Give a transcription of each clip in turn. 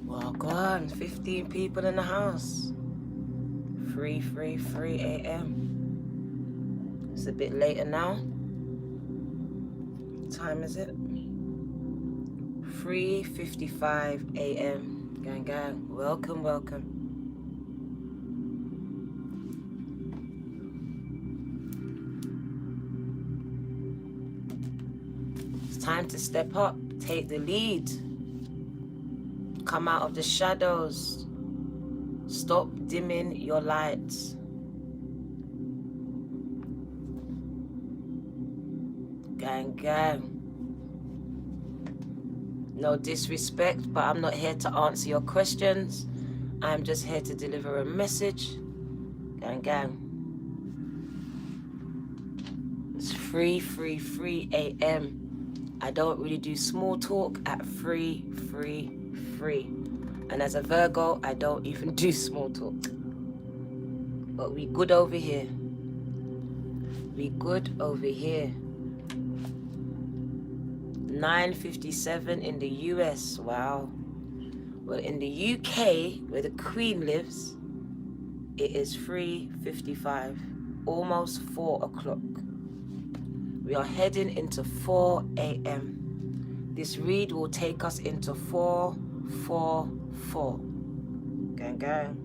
Well, go on. 15 people in the house. 3 a.m. It's a bit later now. What time is it? 3:55 a.m. Gang. Welcome. It's time to step up. Take the lead. Come out of the shadows. Stop dimming your lights. Gang. No disrespect, but I'm not here to answer your questions. I'm just here to deliver a message. Gang. It's 3:33 a.m. I don't really do small talk at 3:33. And as a Virgo, I don't even do small talk. But we good over here. 9:57 in the US. Wow. Well, in the UK, where the Queen lives, it is 3:55, almost 4 o'clock. We are heading into 4 a.m. This read will take us into 444. Gang.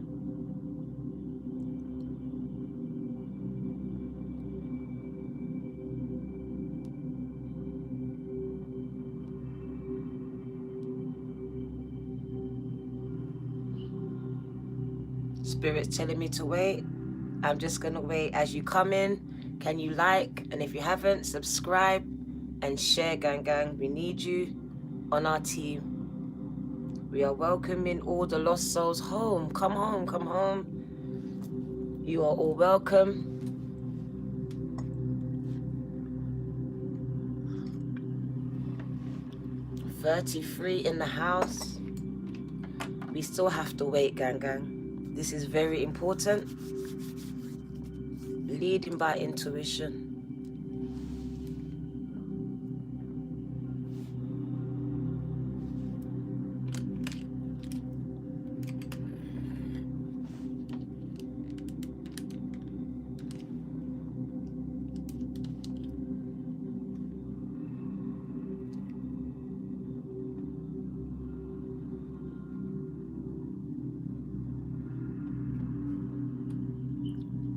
Spirit's telling me to wait. I'm just gonna wait. As you come in, can you like? And if you haven't, subscribe and share, gang. We need you on our team. We are welcoming all the lost souls home. Come home. You are all welcome. $33 in the house. We still have to wait, gang. This is very important. Leading by intuition.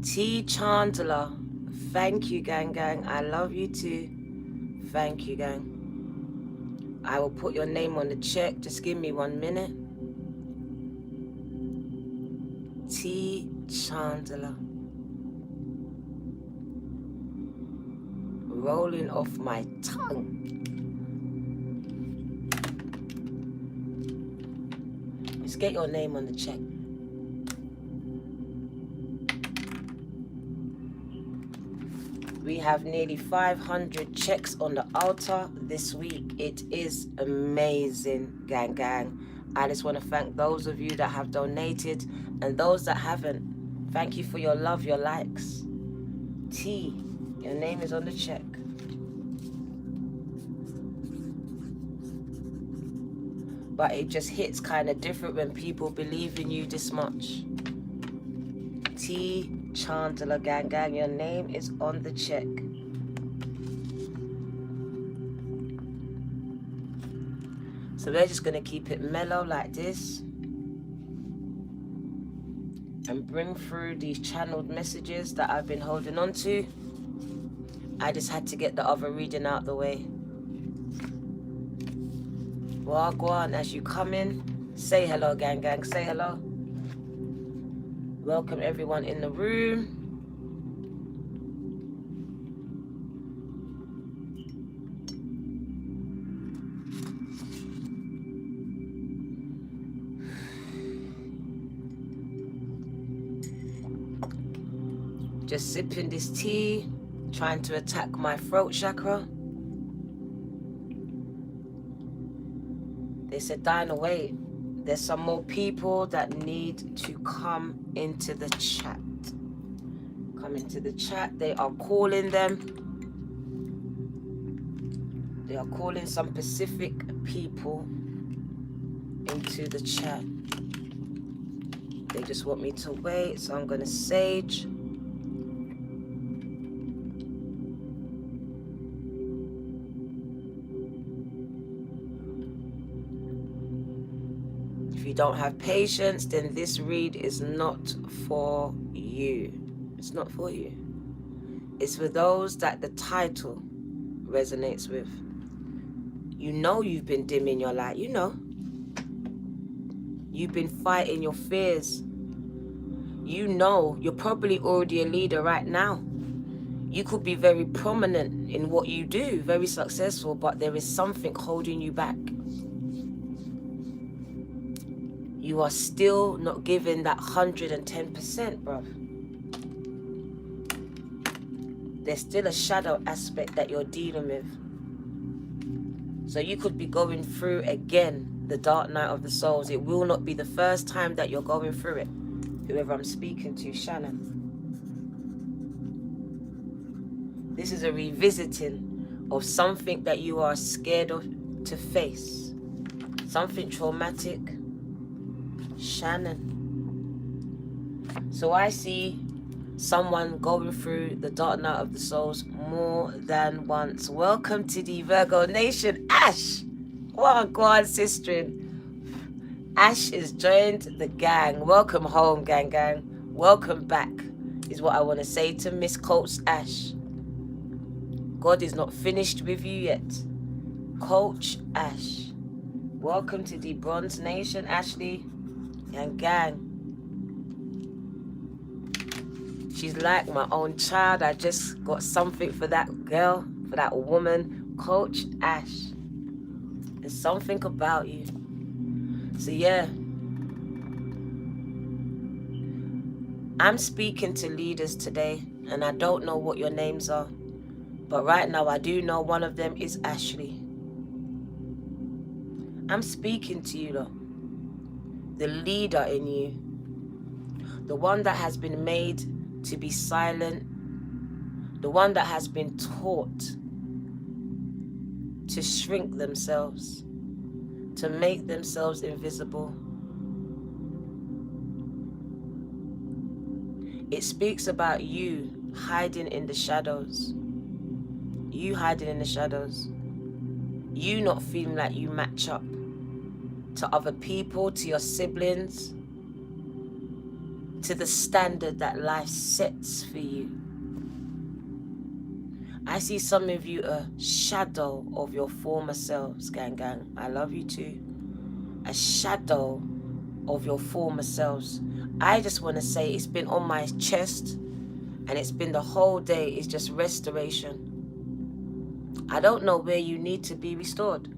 T. Chandler, thank you, gang. I love you too. Thank you, gang. I will put your name on the check. Just give me 1 minute. T. Chandler. Rolling off my tongue. Let's get your name on the check. We have nearly 500 checks on the altar this week. It is amazing, gang. I just want to thank those of you that have donated and those that haven't. Thank you for your love, your likes. T, your name is on the check. But it just hits kind of different when people believe in you this much. T. Chandler, gang, your name is on the check. So we're just going to keep it mellow like this and bring through these channeled messages that I've been holding on to. I just had to get the other reading out the way. Well, go on, as you come in, say hello, gang, say hello. Welcome everyone in the room. Just sipping this tea, trying to attack my throat chakra. They said, Dinah, wait. There's some more people that need to come into the chat. Come into the chat. They are calling them. They are calling some specific people into the chat. They just want me to wait, so I'm going to sage. If you don't have patience, then this read is not for you. It's not for you. It's for those that the title resonates with. You know you've been dimming your light. You know. You've been fighting your fears. You know you're probably already a leader right now. You could be very prominent in what you do, very successful, but there is something holding you back. You are still not giving that 110%, bruv. There's still a shadow aspect that you're dealing with. So you could be going through again the dark night of the souls. It will not be the first time that you're going through it. Whoever I'm speaking to, Shannon. This is a revisiting of something that you are scared of to face. Something traumatic. Shannon. So I see someone going through the dark night of the souls more than once. Welcome to the Virgo Nation, Ash. What a god, sister. Ash is joined the gang. Welcome home, gang. Welcome back is what I want to say to Miss Coates Ash. God is not finished with you yet. Coach Ash. Welcome to the Bronze Nation, Ashley and gang. She's like my own child. I just got something for that girl, for that woman. Coach Ash. There's something about you. So yeah. I'm speaking to leaders today, and I don't know what your names are. But right now, I do know one of them is Ashley. I'm speaking to you, though. The leader in you. The one that has been made to be silent. The one that has been taught to shrink themselves, to make themselves invisible. It speaks about you hiding in the shadows. You hiding in the shadows. You not feeling like you match up to other people, to your siblings, to the standard that life sets for you. I see some of you a shadow of your former selves, gang. I love you too. A shadow of your former selves. I just want to say it's been on my chest and it's been the whole day. It's just restoration. I don't know where you need to be restored.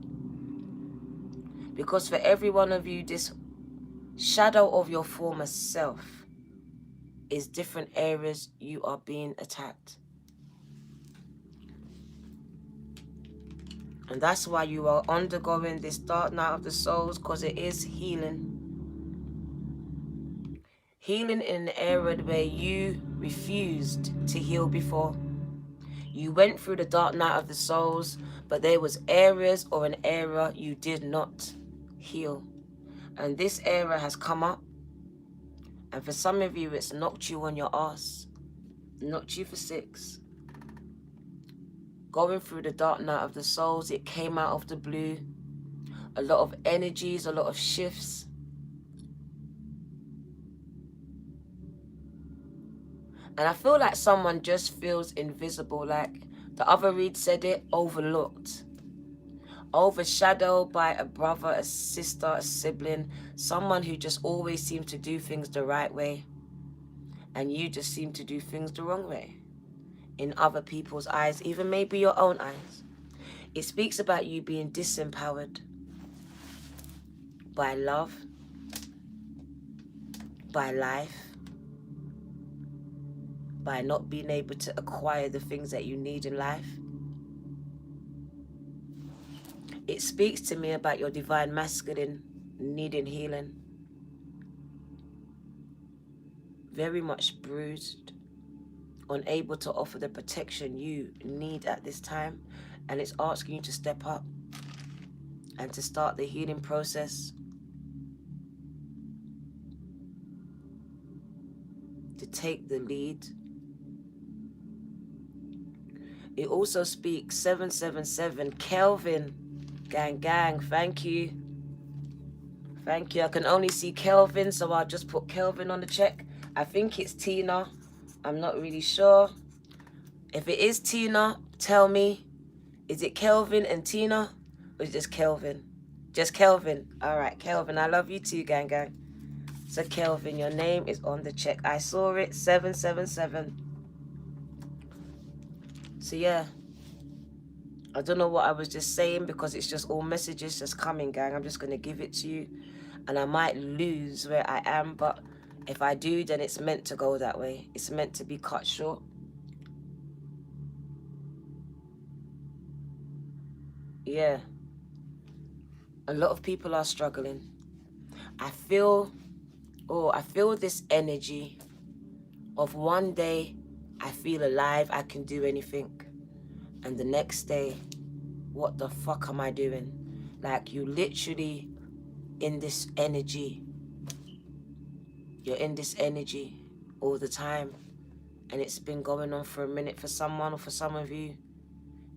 Because for every one of you, this shadow of your former self is different areas you are being attacked. And that's why you are undergoing this dark night of the souls, because it is healing. Healing in an area where you refused to heal before. You went through the dark night of the souls, but there was areas or an area you did not heal. And this area has come up. And for some of you, it's knocked you on your ass. Knocked you for 6. Going through the dark night of the souls, it came out of the blue. A lot of energies, a lot of shifts. And I feel like someone just feels invisible, like the other read said it, overlooked. Overshadowed by a brother, a sister, a sibling, someone who just always seems to do things the right way. And you just seem to do things the wrong way. In other people's eyes, even maybe your own eyes. It speaks about you being disempowered by love, by life, by not being able to acquire the things that you need in life. It speaks to me about your divine masculine needing healing. Very much bruised, unable to offer the protection you need at this time. And it's asking you to step up and to start the healing process, to take the lead. It also speaks 777. Kelvin, gang, thank you. Thank you. I can only see Kelvin, so I'll just put Kelvin on the check. I think it's Tina. I'm not really sure. If it is Tina, tell me. Is it Kelvin and Tina? Or is it just Kelvin? Just Kelvin. All right, Kelvin. I love you too, gang. So Kelvin, your name is on the check. I saw it, 777. So yeah, I don't know what I was just saying because it's just all messages just coming, gang. I'm just going to give it to you. And I might lose where I am, but if I do, then it's meant to go that way. It's meant to be cut short. Yeah. A lot of people are struggling. I feel this energy of one day I feel alive, I can do anything. And the next day, what the fuck am I doing? Like, you literally in this energy. You're in this energy all the time. And it's been going on for a minute for someone, or for some of you,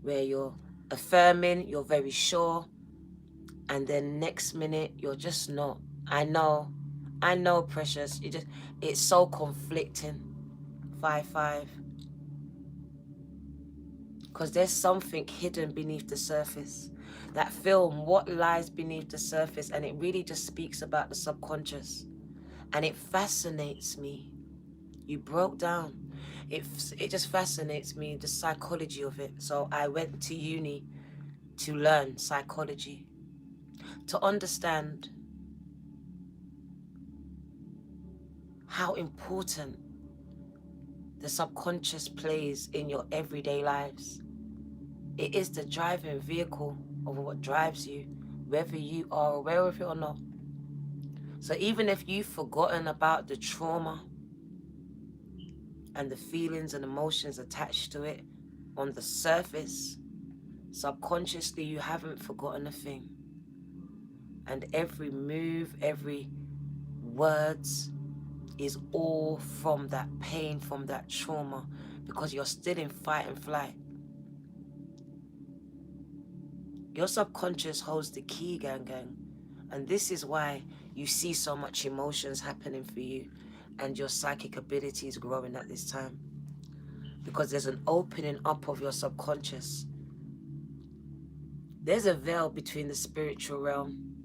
where you're affirming, you're very sure, and then next minute you're just not. I know, precious. It's so conflicting. 5-5. Because there's something hidden beneath the surface. That film, What Lies Beneath the Surface, and it really just speaks about the subconscious. And it fascinates me. You broke down. It just fascinates me, the psychology of it. So I went to uni to learn psychology, to understand how important the subconscious plays in your everyday lives. It is the driving vehicle of what drives you, whether you are aware of it or not. So even if you've forgotten about the trauma and the feelings and emotions attached to it on the surface, subconsciously you haven't forgotten a thing. And every move, every words is all from that pain, from that trauma, because you're still in fight and flight. Your subconscious holds the key, gang. And this is why you see so much emotions happening for you and your psychic ability is growing at this time. Because there's an opening up of your subconscious. There's a veil between the spiritual realm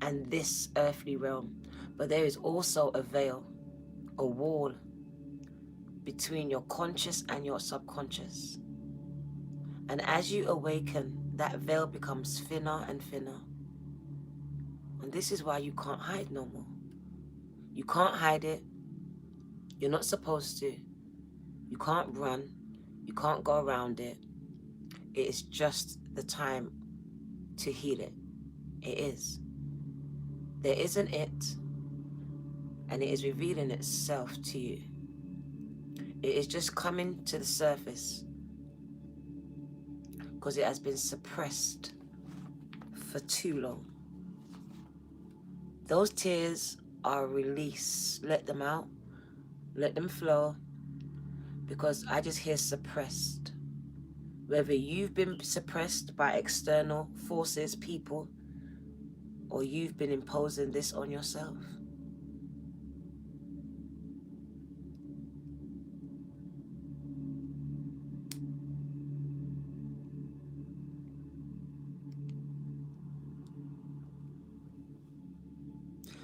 and this earthly realm. But there is also a veil, a wall between your conscious and your subconscious. And as you awaken, that veil becomes thinner and thinner. And this is why you can't hide no more. You can't hide it. You're not supposed to. You can't run. You can't go around it. It is just the time to heal it. It is. There is an it, and it is revealing itself to you. It is just coming to the surface because it has been suppressed for too long. Those tears are a release. Let them out. Let them flow. Because I just hear suppressed. Whether you've been suppressed by external forces, people, or you've been imposing this on yourself.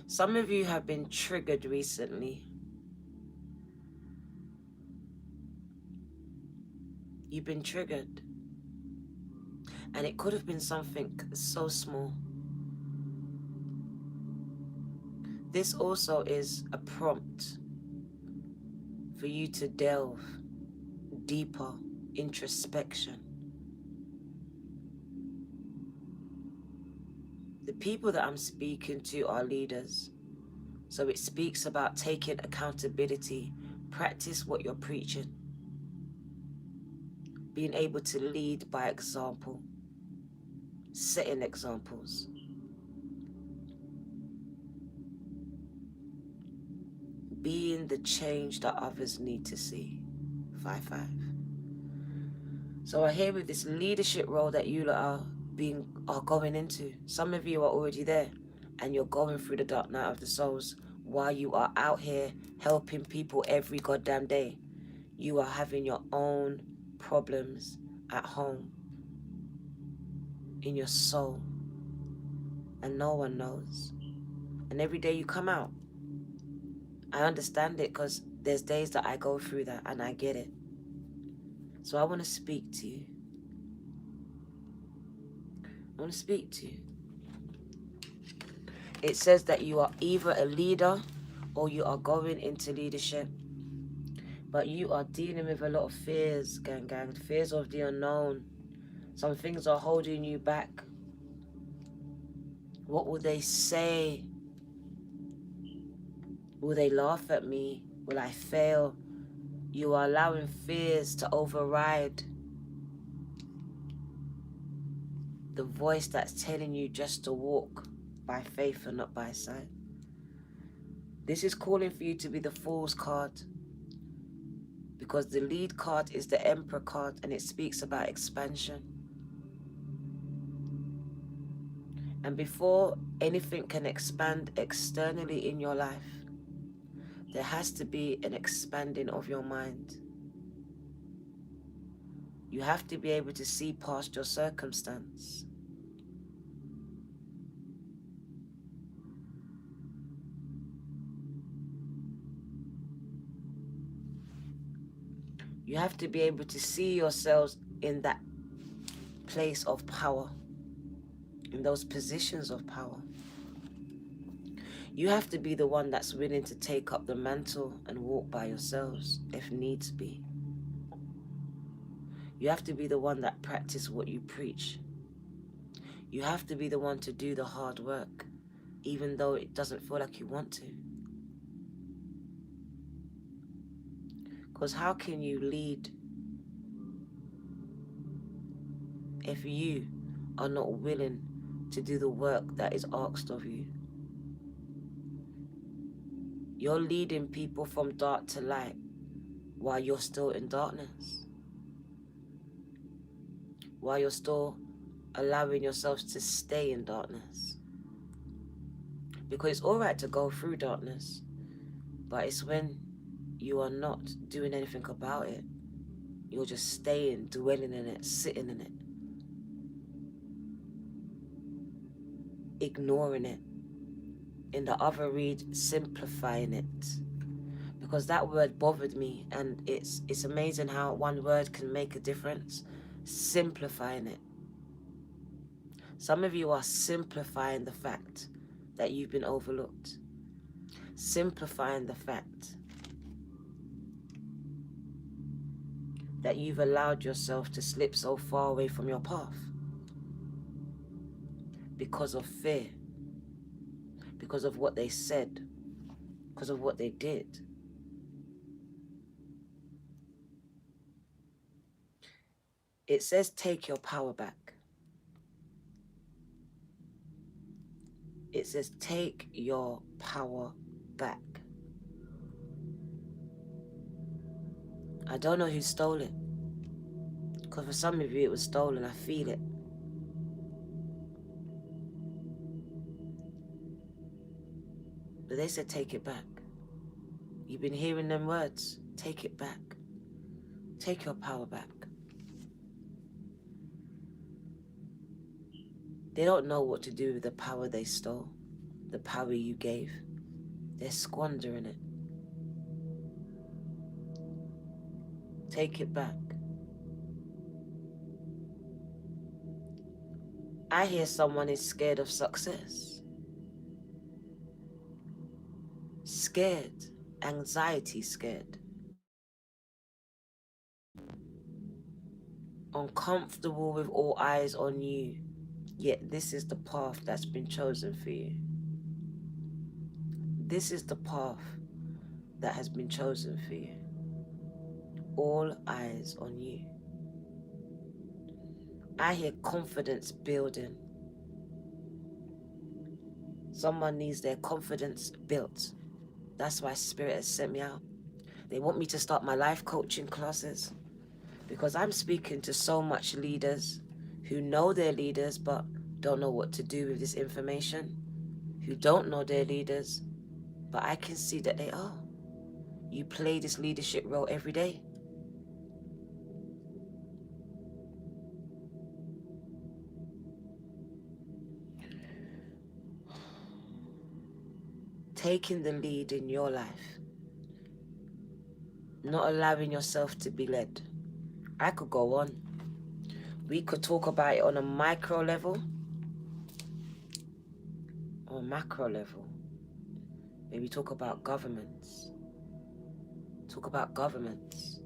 Some of you have been triggered recently. You've been triggered. And it could have been something so small. This also is a prompt for you to delve deeper introspection. The people that I'm speaking to are leaders. So it speaks about taking accountability. Practice what you're preaching. being able to lead by example, setting examples, being the change that others need to see. 5-5. So I hear with this leadership role that you lot are going into. Some of you are already there, and you're going through the dark night of the souls while you are out here helping people every goddamn day. You are having your own problems at home, in your soul, and no one knows. And every day you come out, I understand it, because there's days that I go through that and I get it. So I want to speak to you. I want to speak to you. It says that you are either a leader or you are going into leadership. But you are dealing with a lot of fears, gang. Fears of the unknown. Some things are holding you back. What will they say? Will they laugh at me? Will I fail? You are allowing fears to override the voice that's telling you just to walk by faith and not by sight. This is calling for you to be the Fool's card, because the lead card is the Emperor card, and it speaks about expansion. And before anything can expand externally in your life, there has to be an expanding of your mind. You have to be able to see past your circumstance. You have to be able to see yourselves in that place of power, in those positions of power. You have to be the one that's willing to take up the mantle and walk by yourselves if needs be. You have to be the one that practice what you preach. You have to be the one to do the hard work, even though it doesn't feel like you want to. Because how can you lead if you are not willing to do the work that is asked of you? You're leading people from dark to light while you're still in darkness, while you're still allowing yourselves to stay in darkness. Because it's all right to go through darkness, but it's when you are not doing anything about it. You're just staying, dwelling in it, sitting in it, ignoring it. In the other read, simplifying it. Because that word bothered me, and it's amazing how one word can make a difference. Simplifying it. Some of you are simplifying the fact that you've been overlooked. Simplifying the fact that you've allowed yourself to slip so far away from your path because of fear, because of what they said, because of what they did. It says take your power back. It says take your power back. I don't know who stole it, because for some of you it was stolen. I feel it. But they said take it back. You've been hearing them words. Take it back. Take your power back. They don't know what to do with the power they stole, the power you gave. They're squandering it. Take it back. I hear someone is scared of success. Scared. Anxiety scared. Uncomfortable with all eyes on you. Yet this is the path that's been chosen for you. This is the path that has been chosen for you. All eyes on you. I hear confidence building. Someone needs their confidence built. That's why Spirit has sent me out. They want me to start my life coaching classes because I'm speaking to so much leaders who know they're leaders but don't know what to do with this information, who don't know they're leaders, but I can see that they are. You play this leadership role every day. Taking the lead in your life, not allowing yourself to be led. I could go on. We could talk about it on a micro level or macro level. Maybe talk about governments. Talk about governments.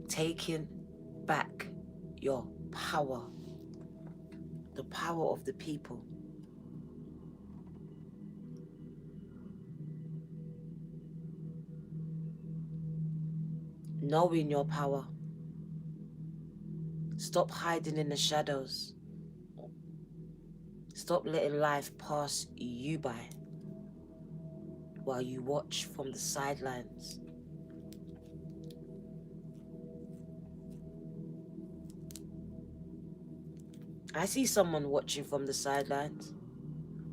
Taking back your power. The power of the people. Knowing your power. Stop hiding in the shadows. Stop letting life pass you by while you watch from the sidelines. I see someone watching from the sidelines,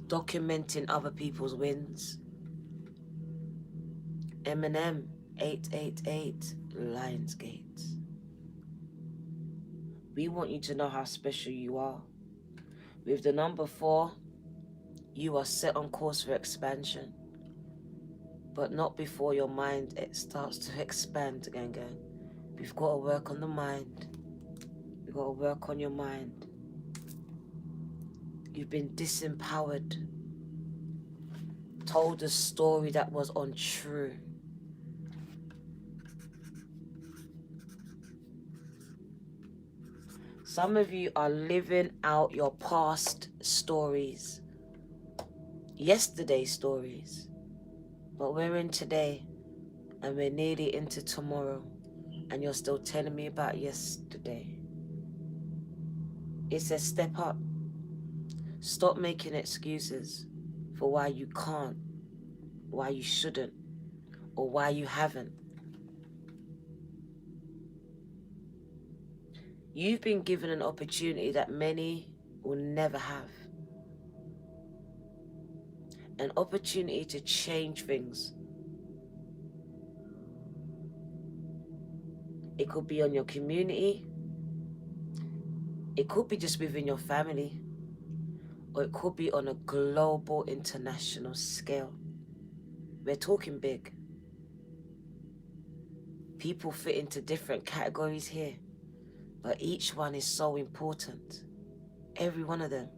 documenting other people's wins. Eminem, 888, Lionsgate. We want you to know how special you are. With the number 4, you are set on course for expansion. But not before your mind starts to expand again. We've got to work on the mind. We've got to work on your mind. You've been disempowered. Told a story that was untrue. Some of you are living out your past stories. Yesterday's stories. But we're in today. And we're nearly into tomorrow. And you're still telling me about yesterday. It says step up. Stop making excuses for why you can't, why you shouldn't, or why you haven't. You've been given an opportunity that many will never have. An opportunity to change things. It could be on your community. It could be just within your family. Or it could be on a global, international scale. We're talking big. People fit into different categories here, but each one is so important. Every one of them.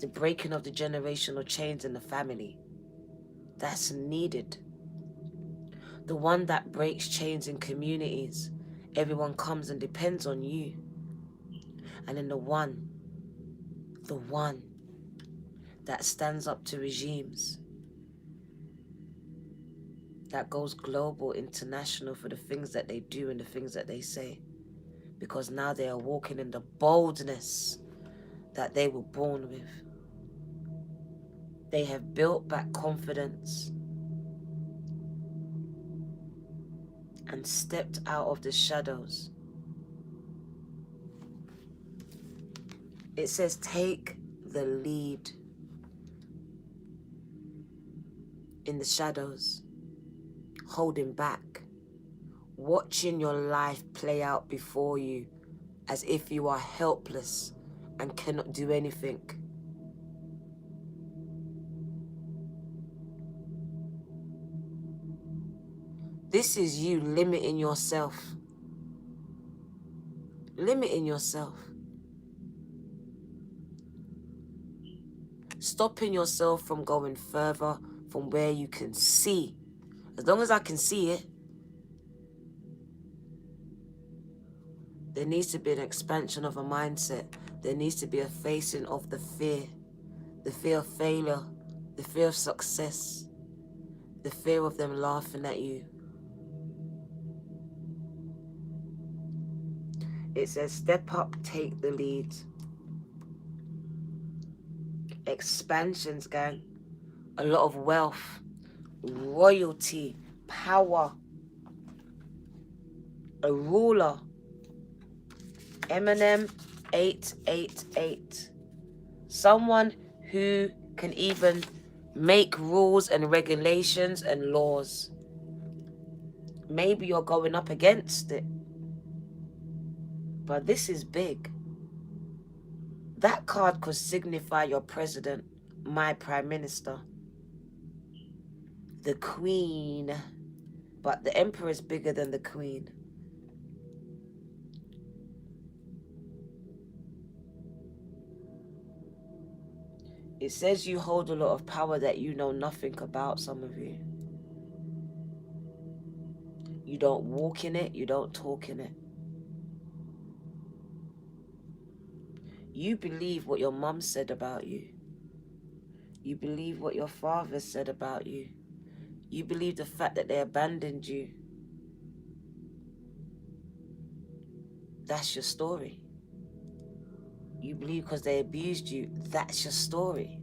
The breaking of the generational chains in the family. That's needed. The one that breaks chains in communities. Everyone comes and depends on you. And then the one that stands up to regimes, that goes global, international for the things that they do and the things that they say. Because now they are walking in the boldness that they were born with. They have built back confidence and stepped out of the shadows. It says take the lead in the shadows, holding back, watching your life play out before you as if you are helpless and cannot do anything. This is you limiting yourself. Limiting yourself. Stopping yourself from going further from where you can see. As long as I can see it, there needs to be an expansion of a mindset. There needs to be a facing of the fear of failure, the fear of success, the fear of them laughing at you. It says, step up, take the lead. Expansions, gang. A lot of wealth, royalty, power, a ruler. Eminem 888. Someone who can even make rules and regulations and laws. Maybe you're going up against it, but this is big. That card could signify your president, my prime minister, the queen, but the emperor is bigger than the queen. It says you hold a lot of power that you know nothing about, some of you. You don't walk in it, you don't talk in it. You believe what your mum said about you. You believe what your father said about you. You believe the fact that they abandoned you. That's your story. You believe because they abused you, that's your story.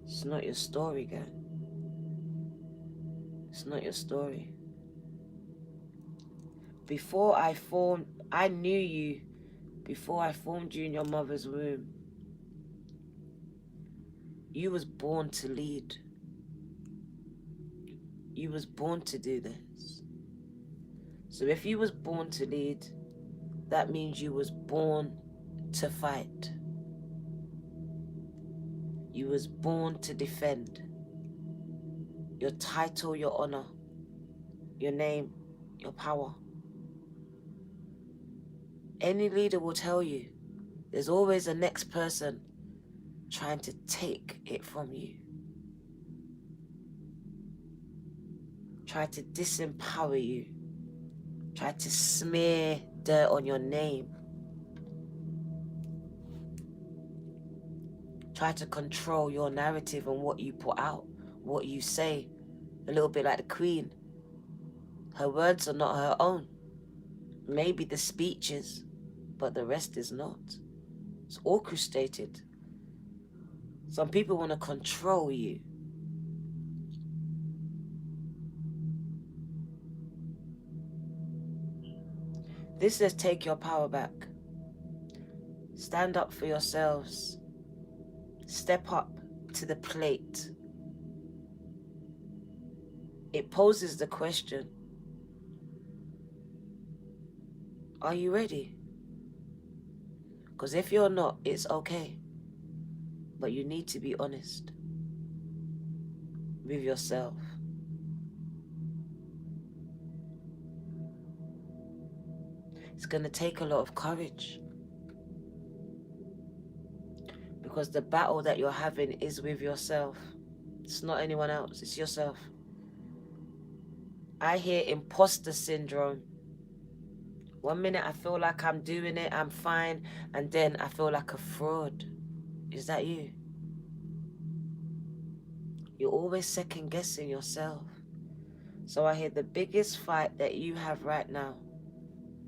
It's not your story, girl. It's not your story. I knew you before I formed you in your mother's womb. You was born to lead. You was born to do this. So if you was born to lead, that means you was born to fight. You was born to defend your title, your honor, your name, your power. Any leader will tell you there's always a next person trying to take it from you. Try to disempower you. Try to smear dirt on your name. Try to control your narrative and what you put out, what you say. A little bit like the queen. Her words are not her own. Maybe the speeches, but the rest is not. It's orchestrated. Some people want to control you. This says take your power back. Stand up for yourselves. Step up to the plate. It poses the question, are you ready? Because if you're not, it's okay. But you need to be honest with yourself. It's going to take a lot of courage. Because the battle that you're having is with yourself. It's not anyone else, it's yourself. I hear imposter syndrome. 1 minute I feel like I'm doing it, I'm fine, and then I feel like a fraud. Is that you? You're always second guessing yourself. So I hear the biggest fight that you have right now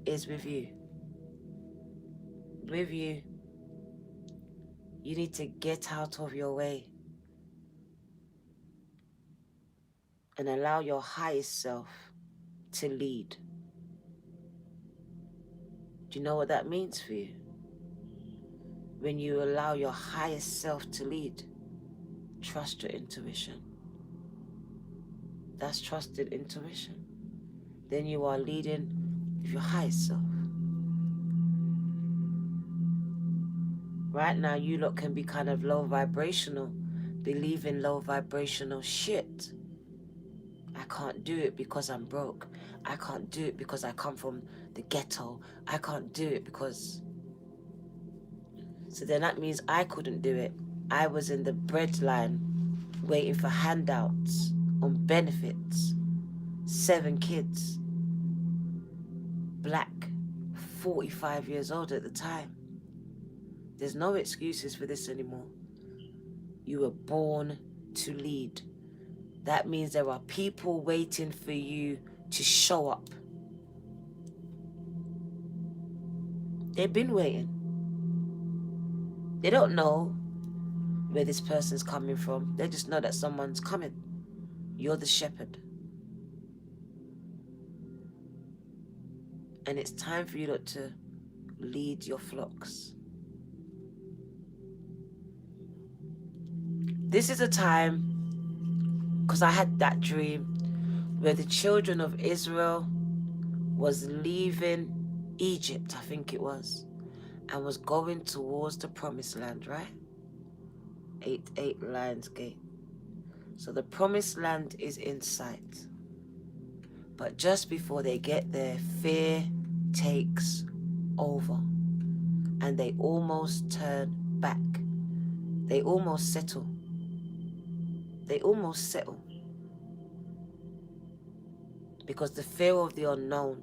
is with you. With you. You need to get out of your way and allow your highest self to lead. Do you know what that means for you? When you allow your highest self to lead, trust your intuition. That's trusted intuition. Then you are leading with your highest self. Right now, you lot can be kind of low vibrational, believe in low vibrational shit. I can't do it because I'm broke. I can't do it because I come from the ghetto. I can't do it because... So then that means I couldn't do it. I was in the bread line waiting for handouts on benefits. 7 kids. Black. 45 years old at the time. There's no excuses for this anymore. You were born to lead. That means there are people waiting for you to show up. They've been waiting. They don't know where this person's coming from. They just know that someone's coming. You're the shepherd. And it's time for you to lead your flocks. This is a time, because I had that dream, where the children of Israel was leaving Egypt, I think it was, and was going towards the promised land, right? 8 Lions Gate. So the promised land is in sight. But just before they get there, fear takes over. And they almost turn back. They almost settle. They almost settle. Because the fear of the unknown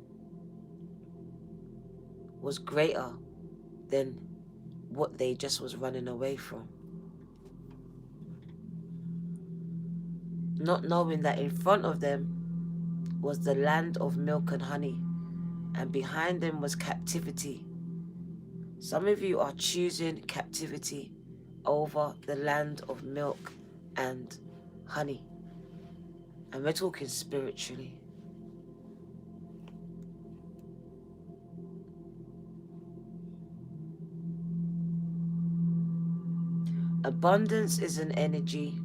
was greater than what they just was running away from. Not knowing that in front of them was the land of milk and honey, and behind them was captivity. Some of you are choosing captivity over the land of milk and honey. And we're talking spiritually. Abundance is an energy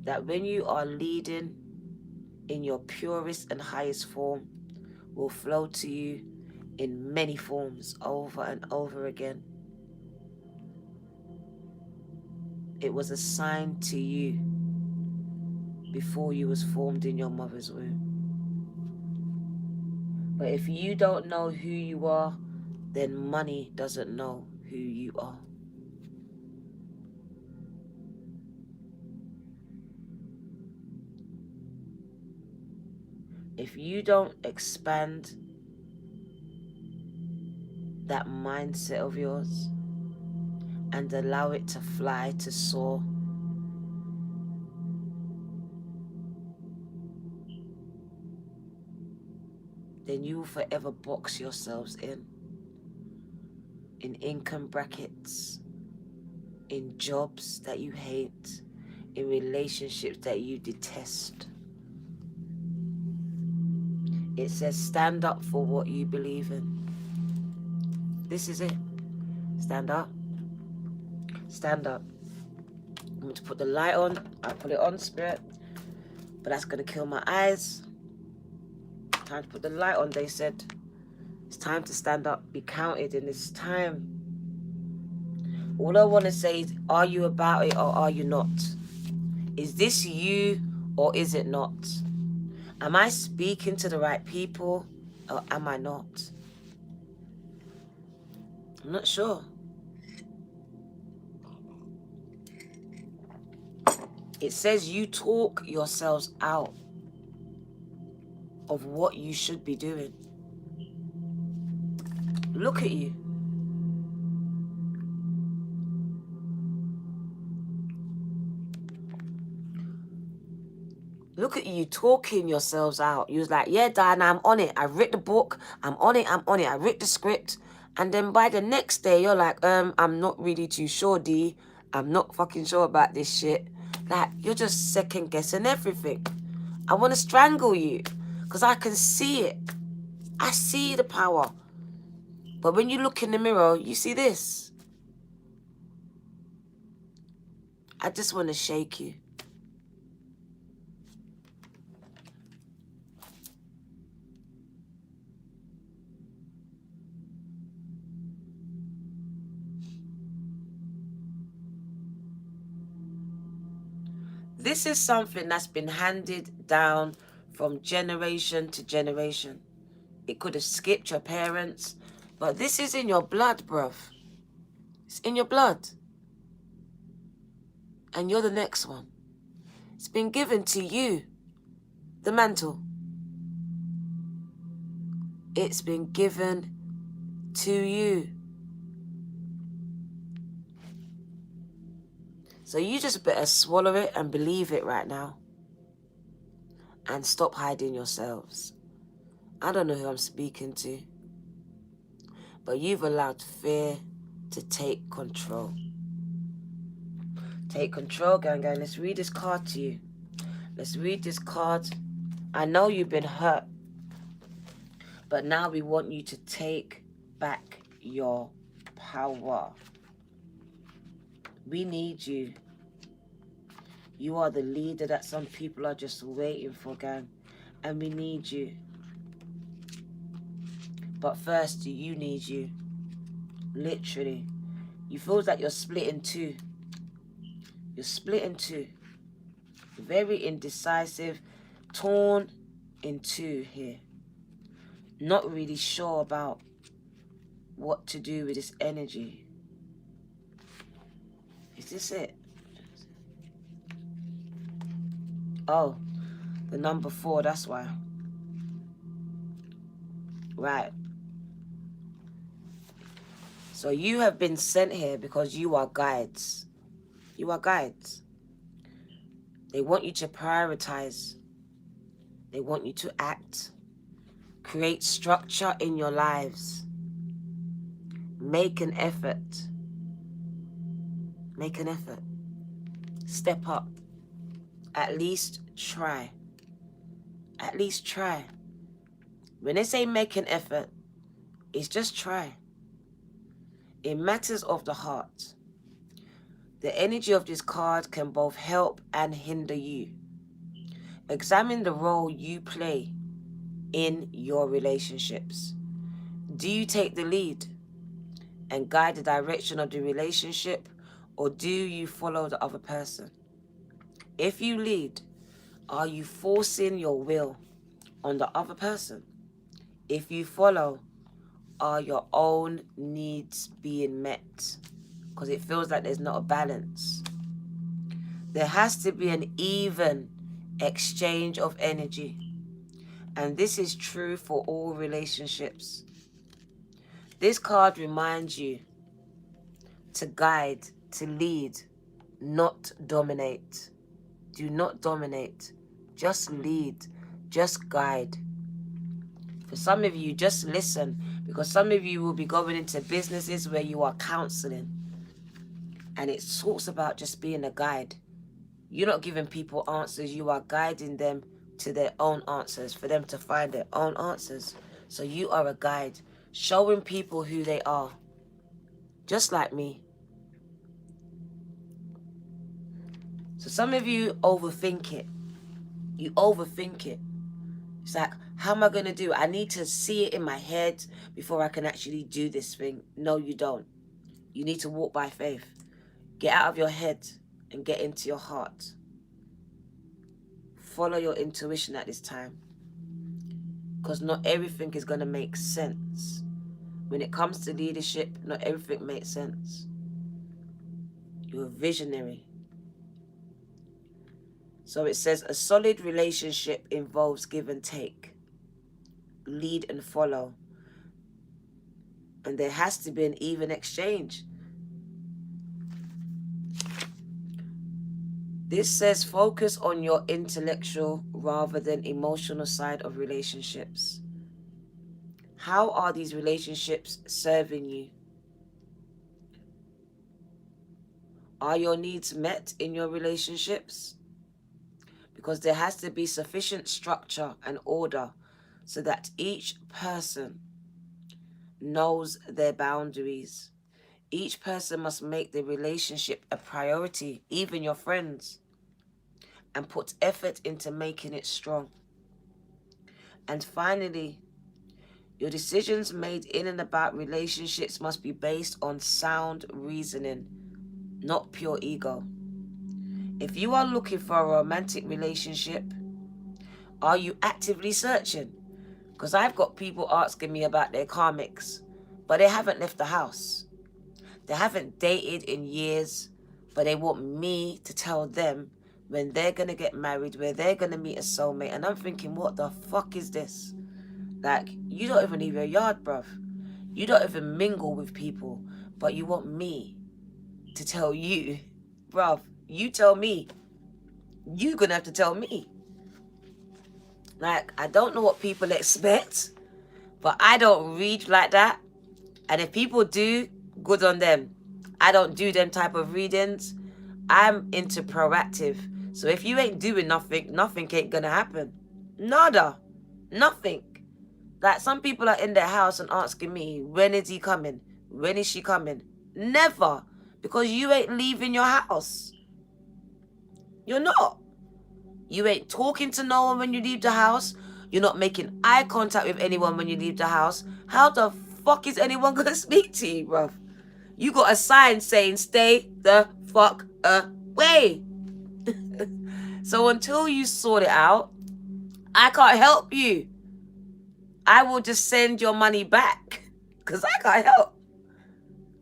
that when you are leading in your purest and highest form will flow to you in many forms over and over again. It was assigned to you before you was formed in your mother's womb. But if you don't know who you are, then money doesn't know who you are. If you don't expand that mindset of yours and allow it to fly, to soar, then you will forever box yourselves in income brackets, in jobs that you hate, in relationships that you detest. It says stand up for what you believe in. This is it. Stand up. Stand up. I'm going to put the light on. I'll put it on, Spirit. But that's going to kill my eyes. Time to put the light on, they said. It's time to stand up, be counted in this time. All I want to say is, are you about it or are you not? Is this you or is it not? Am I speaking to the right people or am I not? I'm not sure. It says you talk yourselves out of what you should be doing. Look at you. Look at you talking yourselves out. You was like, yeah, Diana, I'm on it. I read the book. I'm on it. I'm on it. I read the script. And then by the next day, you're like, I'm not really too sure, D. I'm not fucking sure about this shit. Like, you're just second guessing everything. I want to strangle you because I can see it. I see the power. But when you look in the mirror, you see this. I just want to shake you. This is something that's been handed down from generation to generation. It could have skipped your parents, but this is in your blood, bruv. It's in your blood. And you're the next one. It's been given to you, the mantle. It's been given to you. So you just better swallow it and believe it right now. And stop hiding yourselves. I don't know who I'm speaking to, but you've allowed fear to take control. Take control, gang. Let's read this card to you. Let's read this card. I know you've been hurt, but now we want you to take back your power. We need you. You are the leader that some people are just waiting for, gang. And we need you. But first, you need you. Literally. You feel like you're split in two. You're split in two. Very indecisive. Torn in two here. Not really sure about what to do with this energy. Is this it? Oh, the number 4, that's why. Right. So you have been sent here because you are guides. You are guides. They want you to prioritize. They want you to act. Create structure in your lives. Make an effort. Make an effort. Step up. At least try. At least try. When they say make an effort, it's just try. In matters of the heart, the energy of this card can both help and hinder you. Examine the role you play in your relationships. Do you take the lead and guide the direction of the relationship, or do you follow the other person? If you lead, are you forcing your will on the other person? If you follow, are your own needs being met? Because it feels like there's not a balance. There has to be an even exchange of energy. And this is true for all relationships. This card reminds you to guide, to lead, not dominate. Do not dominate. Just lead. Just guide. For some of you, just listen. Because some of you will be going into businesses where you are counseling. And it talks about just being a guide. You're not giving people answers. You are guiding them to their own answers, for them to find their own answers. So you are a guide, showing people who they are. Just like me. So some of you overthink it. You overthink it. It's like, how am I going to do it? I need to see it in my head before I can actually do this thing. No, you don't. You need to walk by faith. Get out of your head and get into your heart. Follow your intuition at this time. Because not everything is going to make sense. When it comes to leadership, not everything makes sense. You're a visionary. So it says a solid relationship involves give and take. Lead and follow. And there has to be an even exchange. This says focus on your intellectual rather than emotional side of relationships. How are these relationships serving you? Are your needs met in your relationships? Because there has to be sufficient structure and order so that each person knows their boundaries. Each person must make the relationship a priority, even your friends, and put effort into making it strong. And finally, your decisions made in and about relationships must be based on sound reasoning, not pure ego. If you are looking for a romantic relationship, are you actively searching? Because I've got people asking me about their karmics, but they haven't left the house. They haven't dated in years, but they want me to tell them when they're going to get married, where they're going to meet a soulmate. And I'm thinking, what the fuck is this? Like, you don't even leave your yard, bruv. You don't even mingle with people, but you want me to tell you, bruv, you tell me. You're going to have to tell me. Like, I don't know what people expect, but I don't read like that. And if people do, good on them. I don't do them type of readings. I'm into proactive. So if you ain't doing nothing, nothing ain't gonna happen. Nada. Nothing. Like, some people are in their house and asking me, when is he coming? When is she coming? Never. Because you ain't leaving your house. You're not. You ain't talking to no one when you leave the house. You're not making eye contact with anyone when you leave the house. How the fuck is anyone gonna speak to you, bruv? You got a sign saying, stay the fuck away. So until you sort it out, I can't help you. I will just send your money back because I can't help.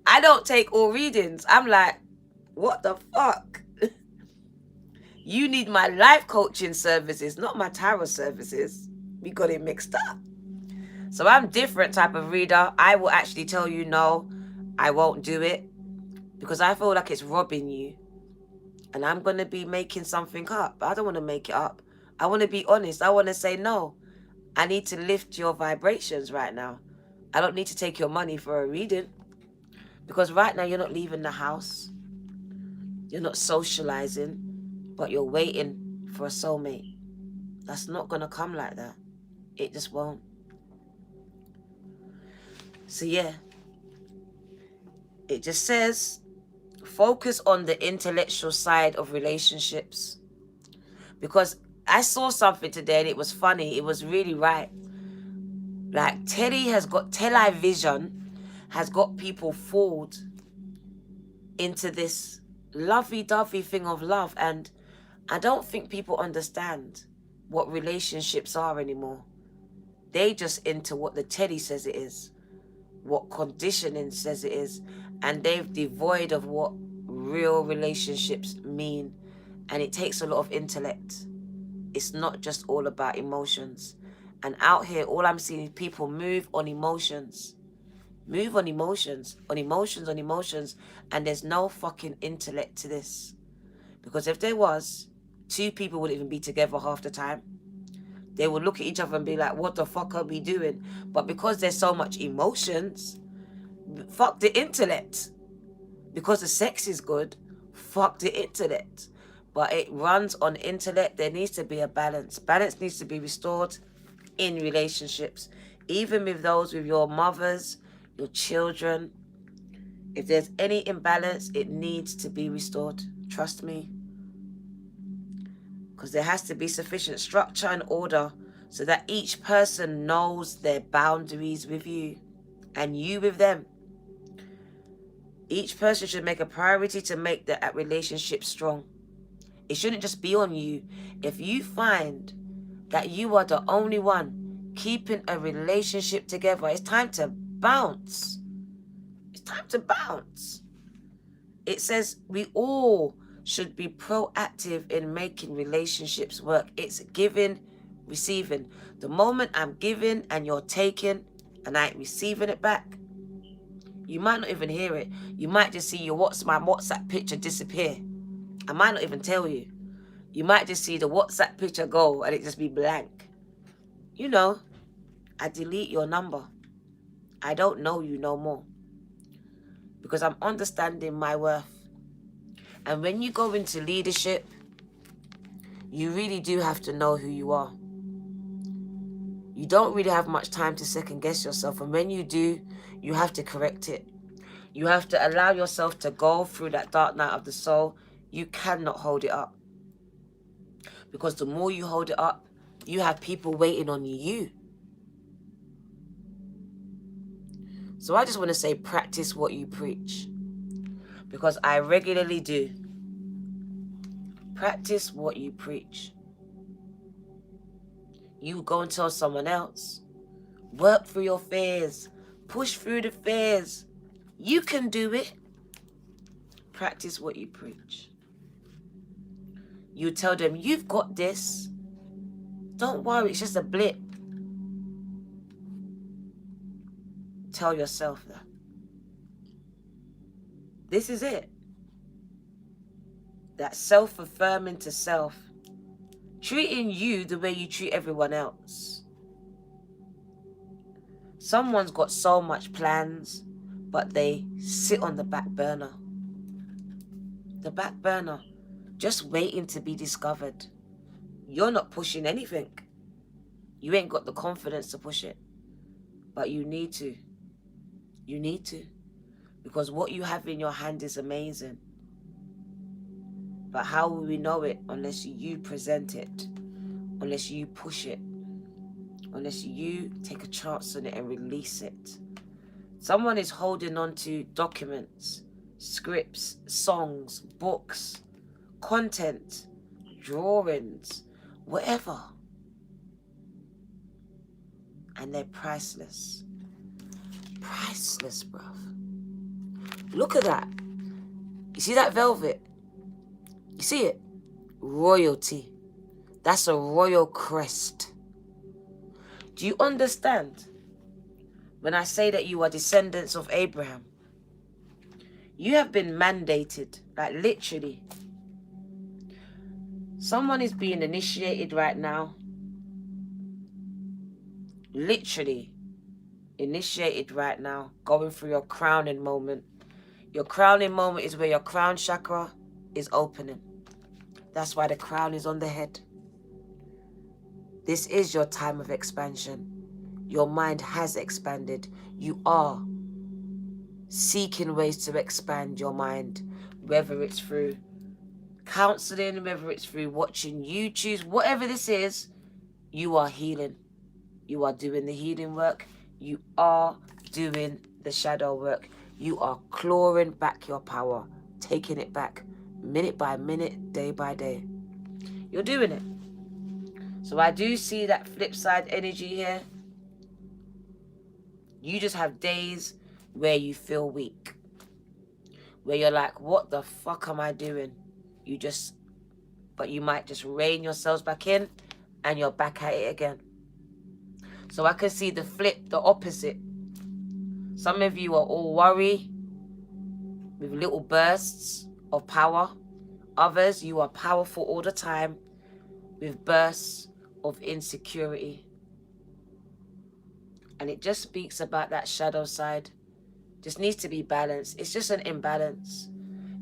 I don't take all readings. I'm like, what the fuck? You need my life coaching services, not my tarot services. We got it mixed up. So I'm different type of reader. I will actually tell you, no, I won't do it because I feel like it's robbing you. And I'm going to be making something up. I don't want to make it up. I want to be honest. I want to say, no, I need to lift your vibrations right now. I don't need to take your money for a reading. Because right now you're not leaving the house. You're not socializing. But you're waiting for a soulmate. That's not going to come like that. It just won't. So yeah. It just says, focus on the intellectual side of relationships. Because I saw something today and it was funny. It was really right. Like, television has got people fooled into this lovey-dovey thing of love. And I don't think people understand what relationships are anymore. They just into what the telly says it is, what conditioning says it is, and they've devoid of what real relationships mean. And it takes a lot of intellect. It's not just all about emotions. And out here, all I'm seeing is people move on emotions. Move on emotions, on emotions, on emotions. And there's no fucking intellect to this. Because if there was, two people wouldn't even be together half the time. They would look at each other and be like, what the fuck are we doing? But because there's so much emotions, fuck the intellect. Because the sex is good, fuck the intellect. But it runs on intellect. There needs to be a balance. Balance needs to be restored in relationships. Even with those with your mothers, your children. If there's any imbalance, it needs to be restored. Trust me. Because there has to be sufficient structure and order so that each person knows their boundaries with you and you with them. Each person should make a priority to make that relationship strong. It shouldn't just be on you. If you find that you are the only one keeping a relationship together, it's time to bounce. It's time to bounce. It says we all should be proactive in making relationships work. It's giving, receiving. The moment I'm giving and you're taking and I ain't receiving it back, you might not even hear it. You might just see my WhatsApp picture disappear. I might not even tell you. You might just see the WhatsApp picture go and it just be blank. You know, I delete your number. I don't know you no more. Because I'm understanding my worth. And when you go into leadership, you really do have to know who you are. You don't really have much time to second guess yourself. And when you do, you have to correct it. You have to allow yourself to go through that dark night of the soul. You cannot hold it up. Because the more you hold it up, you have people waiting on you. So I just want to say, practice what you preach. Because I regularly do. Practice what you preach. You go and tell someone else. Work through your fears. Push through the fears. You can do it. Practice what you preach. You tell them, you've got this. Don't worry, it's just a blip. Tell yourself that. This is it. That self-affirming to self treating you the way you treat everyone else. Someone's got so much plans, but they sit on the back burner. The back burner, just waiting to be discovered. You're not pushing anything. You ain't got the confidence to push it. But you need to. You need to. Because what you have in your hand is amazing. But how will we know it unless you present it? Unless you push it? Unless you take a chance on it and release it? Someone is holding on to documents, scripts, songs, books, content, drawings, whatever. And they're priceless. Priceless, bruv. Look at that. You see that velvet? You see it? Royalty. That's a royal crest. Do you understand? When I say that you are descendants of Abraham, you have been mandated, like literally. Someone is being initiated right now. Literally initiated right now, going through your crowning moment. Your crowning moment is where your crown chakra is opening. That's why the crown is on the head. This is your time of expansion. Your mind has expanded. You are seeking ways to expand your mind, whether it's through counseling, whether it's through watching YouTube, whatever this is, you are healing. You are doing the healing work. You are doing the shadow work. You are clawing back your power, taking it back minute by minute, day by day. You're doing it. So I do see that flip side energy here. You just have days where you feel weak, where you're like, what the fuck am I doing? But you might just rein yourselves back in and you're back at it again. So I can see the flip, the opposite. Some of you are all worry with little bursts of power. Others, you are powerful all the time with bursts of insecurity. And it just speaks about that shadow side. Just needs to be balanced. It's just an imbalance.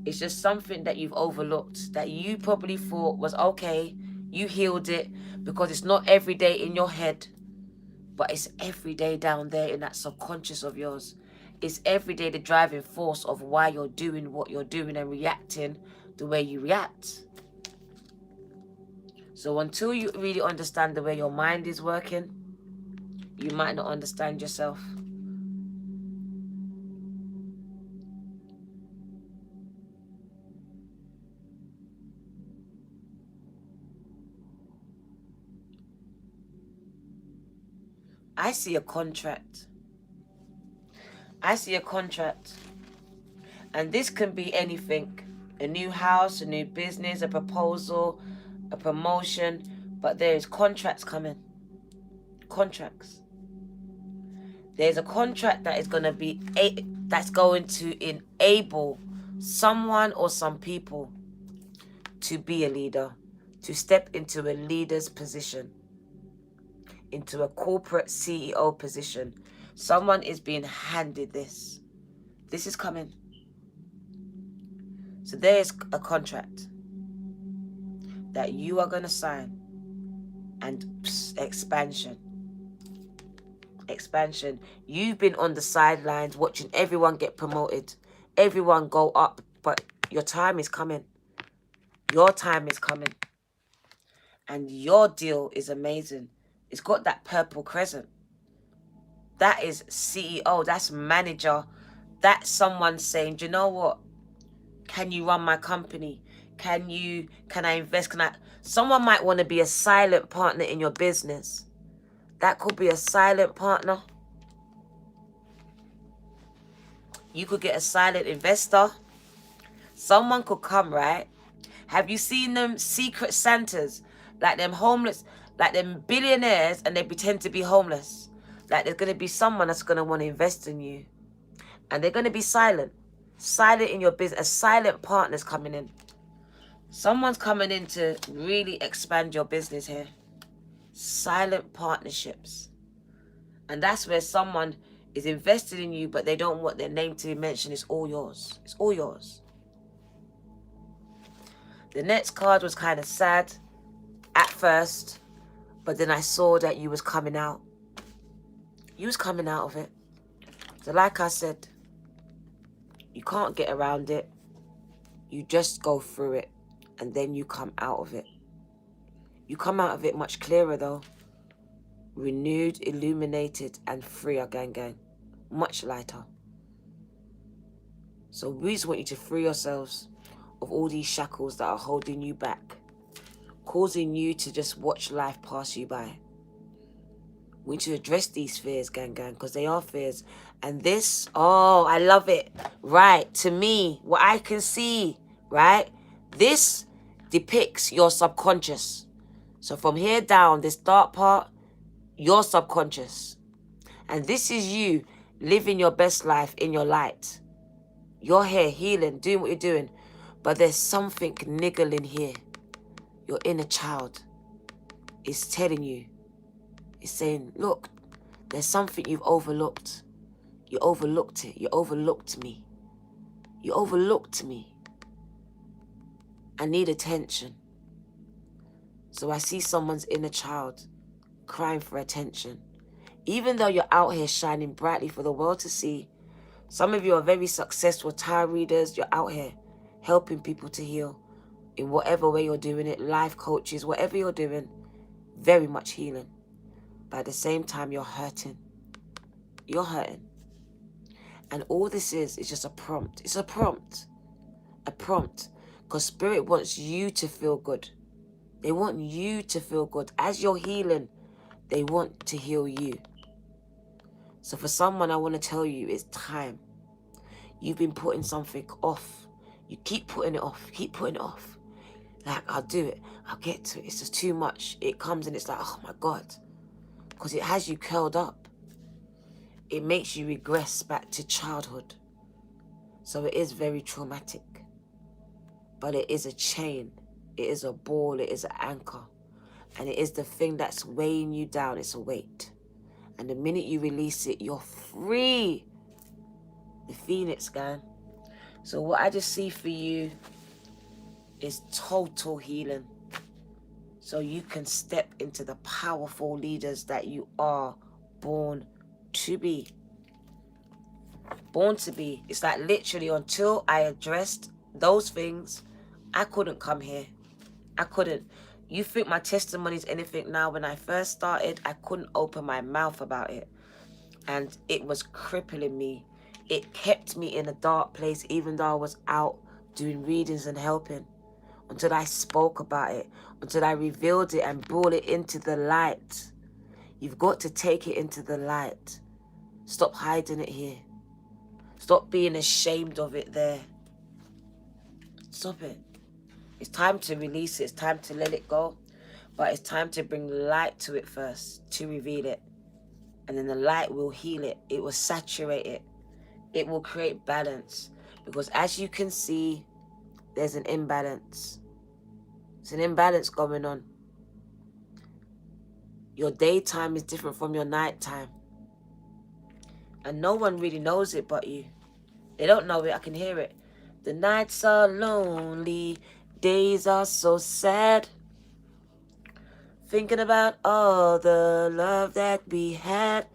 It's just something that you've overlooked, that you probably thought was okay. You healed it because it's not every day in your head, but it's every day down there in that subconscious of yours. It's every day the driving force of why you're doing what you're doing and reacting the way you react. So until you really understand the way your mind is working, you might not understand yourself. I see a contract. I see a contract. And this can be anything. A new house, a new business, a proposal, a promotion. But there is contracts coming. Contracts. There's a contract that is going to be that's going to enable someone or some people to be a leader, to step into a leader's position, into a corporate CEO position. Someone is being handed this. This is coming. So there is a contract that you are going to sign, and expansion. Expansion. You've been on the sidelines watching everyone get promoted, everyone go up, but your time is coming. Your time is coming. And your deal is amazing. It's got that purple crescent. That is CEO. That's manager. That's someone saying, do you know what? Can you run my company? Can I invest? Someone might want to be a silent partner in your business. That could be a silent partner. You could get a silent investor. Someone could come, right? Have you seen them secret Santas? Like them homeless, like them billionaires, and they pretend to be homeless. Like there's going to be someone that's going to want to invest in you. And they're going to be silent. Silent in your business. A silent partner's coming in. Someone's coming in to really expand your business here. Silent partnerships. And that's where someone is invested in you, but they don't want their name to be mentioned. It's all yours. It's all yours. The next card was kind of sad at first, but then I saw that you was coming out. You was coming out of it. So like I said, you can't get around it. You just go through it, and then you come out of it. You come out of it much clearer though. Renewed, illuminated, and freer, gang. Much lighter. So we just want you to free yourselves of all these shackles that are holding you back, causing you to just watch life pass you by. We need to address these fears, gang, because they are fears. And this, oh, I love it. Right, to me, what I can see, right? This depicts your subconscious. So from here down, this dark part, your subconscious. And this is you living your best life in your light. You're here healing, doing what you're doing. But there's something niggling here. Your inner child is telling you, it's saying, look, there's something you've overlooked. You overlooked it. You overlooked me. You overlooked me. I need attention. So I see someone's inner child crying for attention. Even though you're out here shining brightly for the world to see, some of you are very successful tarot readers. You're out here helping people to heal in whatever way you're doing it. Life coaches, whatever you're doing, very much healing. But at the same time, you're hurting. You're hurting. And all this is just a prompt. It's a prompt. A prompt. Because Spirit wants you to feel good. They want you to feel good. As you're healing, they want to heal you. So for someone, I want to tell you, it's time. You've been putting something off. You keep putting it off. Keep putting it off. Like, I'll do it. I'll get to it. It's just too much. It comes and it's like, oh my God. Because it has you curled up. It makes you regress back to childhood. So it is very traumatic. But it is a chain. It is a ball. It is an anchor. And it is the thing that's weighing you down. It's a weight. And the minute you release it, you're free. The Phoenix, gang. So what I just see for you is total healing. So you can step into the powerful leaders that you are born to be. Born to be. It's like literally until I addressed those things, I couldn't come here. I couldn't. You think my testimony is anything now? When I first started, I couldn't open my mouth about it. And it was crippling me. It kept me in a dark place even though I was out doing readings and helping. Until I spoke about it. Until I revealed it and brought it into the light. You've got to take it into the light. Stop hiding it here. Stop being ashamed of it there. Stop it. It's time to release it. It's time to let it go. But it's time to bring light to it first. To reveal it. And then the light will heal it. It will saturate it. It will create balance. Because as you can see, there's an imbalance. There's an imbalance going on. Your daytime is different from your nighttime. And no one really knows it but you. They don't know it. I can hear it. The nights are lonely. Days are so sad. Thinking about all the love that we had.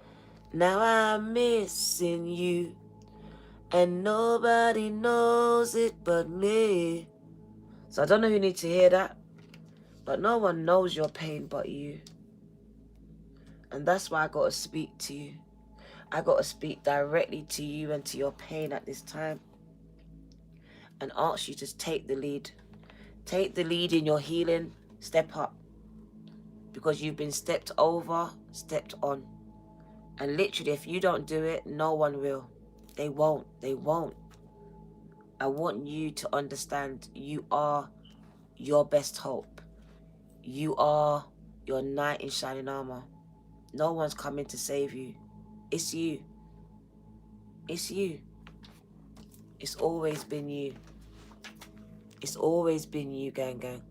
Now I'm missing you. And nobody knows it but me. So I don't know who needs to hear that. But no one knows your pain but you. And that's why I got to speak to you. I got to speak directly to you and to your pain at this time. And ask you to take the lead. Take the lead in your healing. Step up. Because you've been stepped over, stepped on. And literally, if you don't do it, no one will. They won't. They won't. I want you to understand you are your best hope. You are your knight in shining armor. No one's coming to save you. It's you. It's you. It's always been you. It's always been you, gang.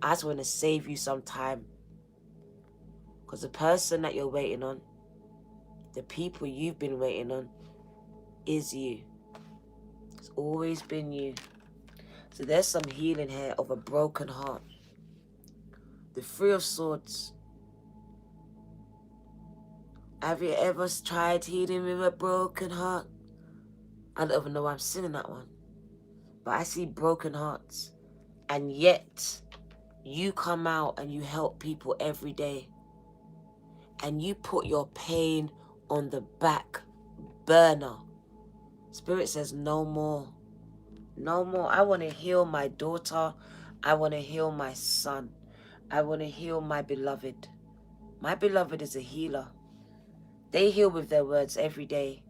I just want to save you some time. Because the person that you're waiting on, the people you've been waiting on, is you. It's always been you. So there's some healing here of a broken heart. The Three of Swords. Have you ever tried healing with a broken heart? I don't even know why I'm singing that one. But I see broken hearts. And yet, you come out and you help people every day. And you put your pain on the back burner. Spirit says no more. No more. I want to heal my daughter. I want to heal my son. I want to heal my beloved. My beloved is a healer. They heal with their words every day.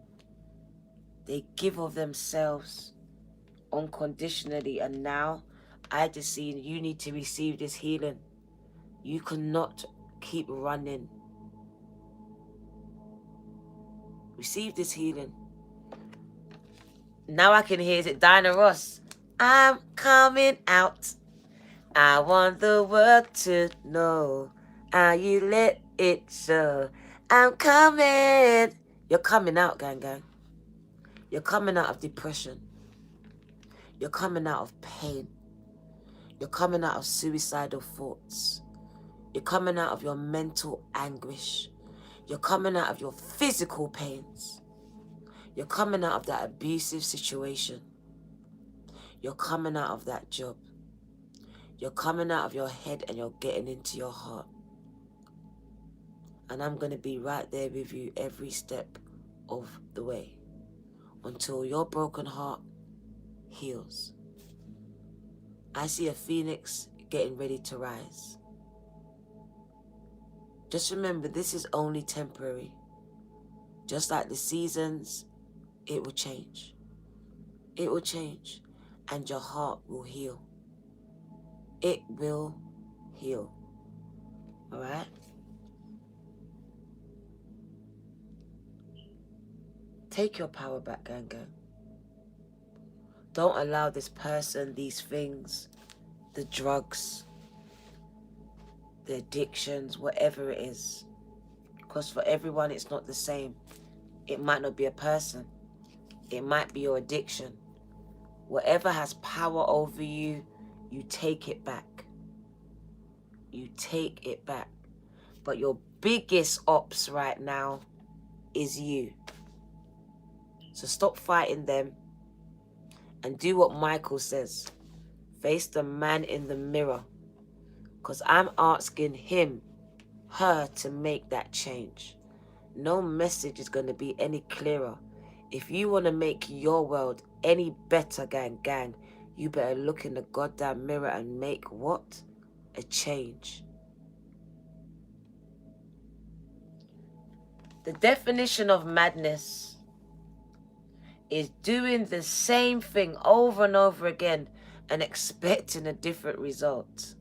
They give of themselves unconditionally. And now, I just see you need to receive this healing. You cannot keep running. Receive this healing. Now I can hear, is it Diana Ross? I'm coming out. I want the world to know how you let it show. I'm coming. You're coming out, gang. You're coming out of depression. You're coming out of pain. You're coming out of suicidal thoughts. You're coming out of your mental anguish. You're coming out of your physical pains. You're coming out of that abusive situation. You're coming out of that job. You're coming out of your head and you're getting into your heart. And I'm going to be right there with you every step of the way until your broken heart heals. I see a phoenix getting ready to rise. Just remember, this is only temporary. Just like the seasons, it will change. It will change. And your heart will heal. It will heal. All right? Take your power back, gang. Don't allow this person, these things, the drugs, the addictions, whatever it is. Because for everyone, it's not the same. It might not be a person. It might be your addiction. Whatever has power over you, you take it back. You take it back. But your biggest ops right now is you. So stop fighting them and do what Michael says. Face the man in the mirror. Because I'm asking him, her, to make that change. No message is going to be any clearer. If you want to make your world any better, gang, you better look in the goddamn mirror and make what? A change. The definition of madness is doing the same thing over and over again and expecting a different result.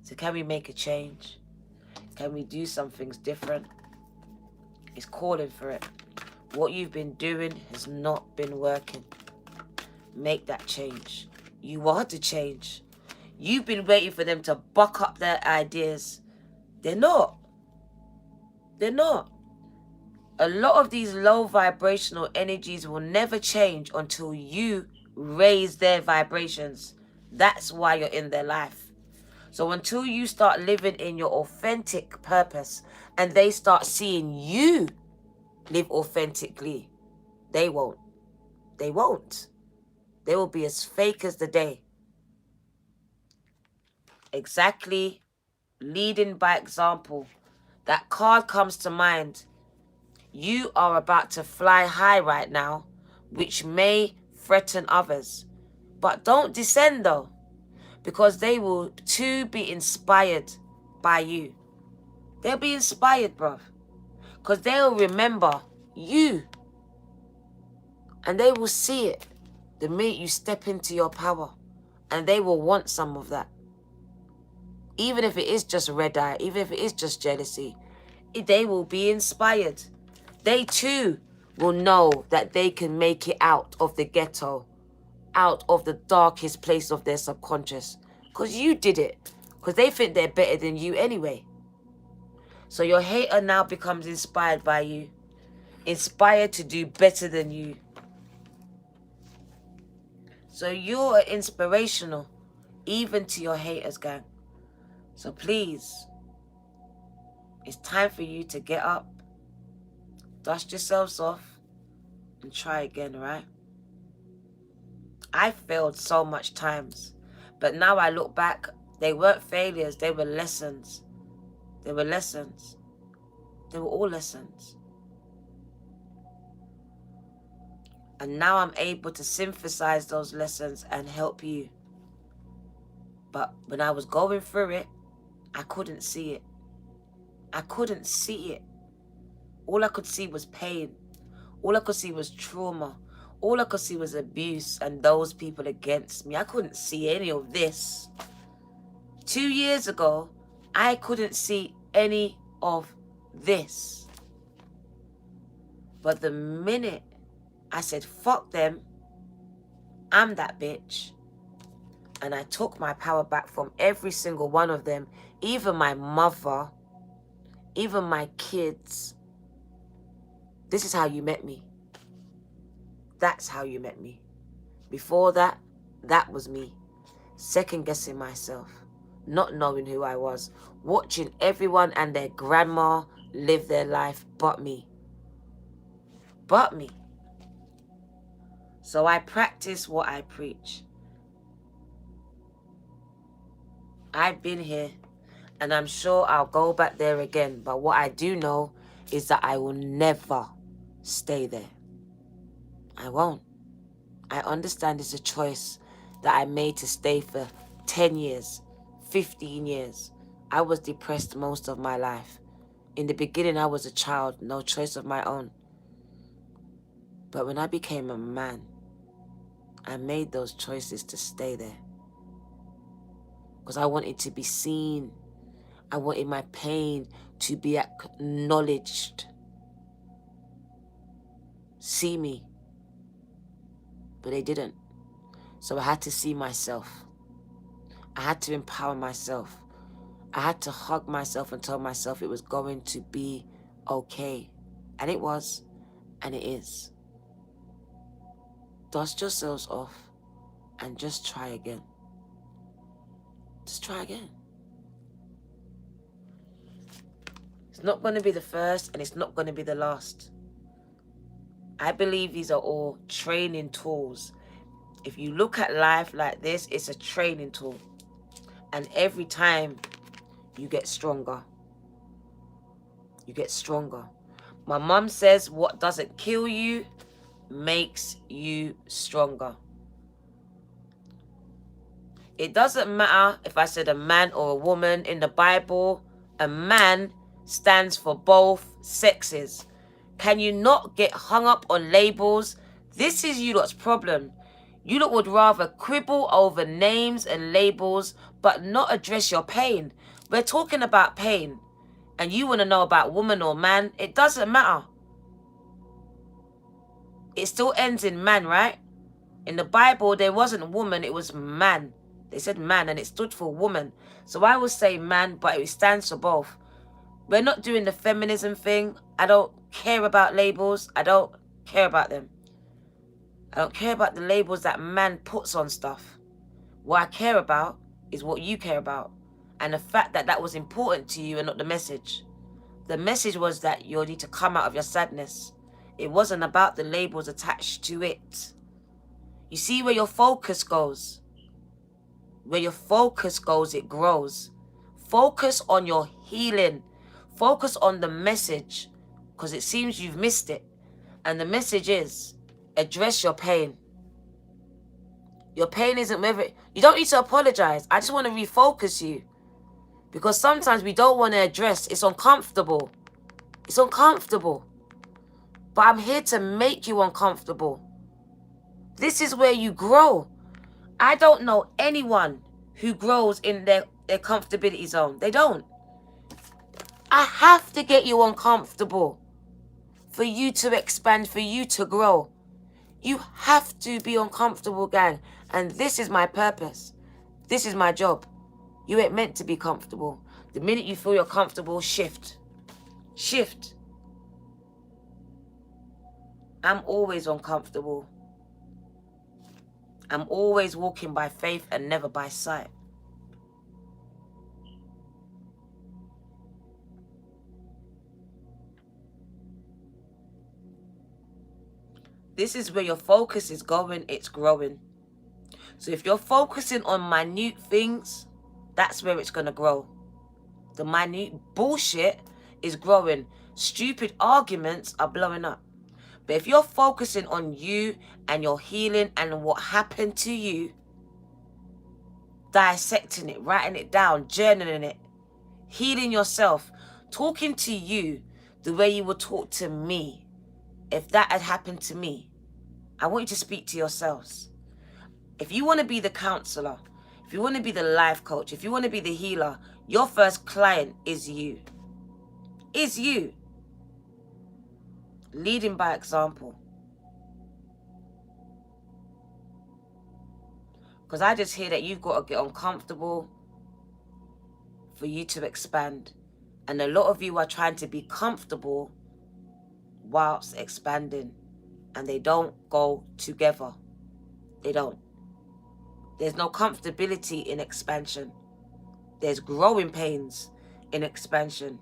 So can we make a change? Can we do some things different? It's calling for it. What you've been doing has not been working. Make that change. You are to change. You've been waiting for them to buck up their ideas. They're not. They're not. A lot of these low vibrational energies will never change until you raise their vibrations. That's why you're in their life. So until you start living in your authentic purpose and they start seeing you live authentically, they won't. They won't. They will be as fake as the day. Exactly. Leading by example. That card comes to mind. You are about to fly high right now, which may threaten others. But don't descend though, because they will too be inspired by you. They'll be inspired, bruv. Because they'll remember you. And they will see it the minute you step into your power. And they will want some of that. Even if it is just red eye, even if it is just jealousy, they will be inspired. They too will know that they can make it out of the ghetto out of the darkest place of their subconscious. Because you did it. Because they think they're better than you anyway. So your hater now becomes inspired by you. Inspired to do better than you. So you're inspirational. Even to your haters, gang. So please. It's time for you to get up. Dust yourselves off. And try again, right? I failed so much times. But now I look back. They weren't failures. They were lessons. They were lessons. They were all lessons. And now I'm able to synthesize those lessons and help you. But when I was going through it, I couldn't see it. I couldn't see it. All I could see was pain. All I could see was trauma. All I could see was abuse and those people against me. I couldn't see any of this. 2 years ago, I couldn't see any of this. But the minute I said, fuck them, I'm that bitch. And I took my power back from every single one of them, even my mother, even my kids. This is how you met me. That's how you met me. Before that, that was me. Second guessing myself. Not knowing who I was. Watching everyone and their grandma live their life but me. But me. So I practice what I preach. I've been here and I'm sure I'll go back there again. But what I do know is that I will never stay there. I won't. I understand it's a choice that I made to stay for 10 years, 15 years. I was depressed most of my life. In the beginning, I was a child, no choice of my own. But when I became a man, I made those choices to stay there. Because I wanted to be seen. I wanted my pain to be acknowledged. See me. But they didn't. So I had to see myself. I had to empower myself. I had to hug myself and tell myself it was going to be okay. And it was. And it is. Dust yourselves off and just try again. Just try again. It's not going to be the first and it's not going to be the last. I believe these are all training tools. If you look at life like this, it's a training tool. And every time you get stronger. You get stronger. My mum says what doesn't kill you makes you stronger. It doesn't matter if I said a man or a woman. In the Bible, a man stands for both sexes. Can you not get hung up on labels? This is you lot's problem. You lot would rather quibble over names and labels, but not address your pain. We're talking about pain. And you want to know about woman or man. It doesn't matter. It still ends in man, right? In the Bible, there wasn't woman, it was man. They said man and it stood for woman. So I would say man, but it stands for both. We're not doing the feminism thing. I don't care about labels. I don't care about them. I don't care about the labels that man puts on stuff. What I care about is what you care about. And the fact that that was important to you and not the message. The message was that you need to come out of your sadness. It wasn't about the labels attached to it. You see where your focus goes. Where your focus goes, it grows. Focus on your healing. Focus on the message. Because it seems you've missed it. And the message is, address your pain. Your pain isn't whether... You don't need to apologize. I just want to refocus you. Because sometimes we don't want to address. It's uncomfortable. It's uncomfortable. But I'm here to make you uncomfortable. This is where you grow. I don't know anyone who grows in their comfortability zone. They don't. I have to get you uncomfortable for you to expand, for you to grow. You have to be uncomfortable, gang. And this is my purpose. This is my job. You ain't meant to be comfortable. The minute you feel you're comfortable, shift. Shift. I'm always uncomfortable. I'm always walking by faith and never by sight. This is where your focus is going, it's growing. So if you're focusing on minute things, that's where it's going to grow. The minute bullshit is growing. Stupid arguments are blowing up. But if you're focusing on you and your healing and what happened to you, dissecting it, writing it down, journaling it, healing yourself, talking to you the way you would talk to me, if that had happened to me, I want you to speak to yourselves. If you want to be the counselor, if you want to be the life coach, if you want to be the healer, your first client is you. Is you. Leading by example. Because I just hear that you've got to get uncomfortable for you to expand. And a lot of you are trying to be comfortable whilst expanding. And they don't go together. They don't. There's no comfortability in expansion. There's growing pains in expansion.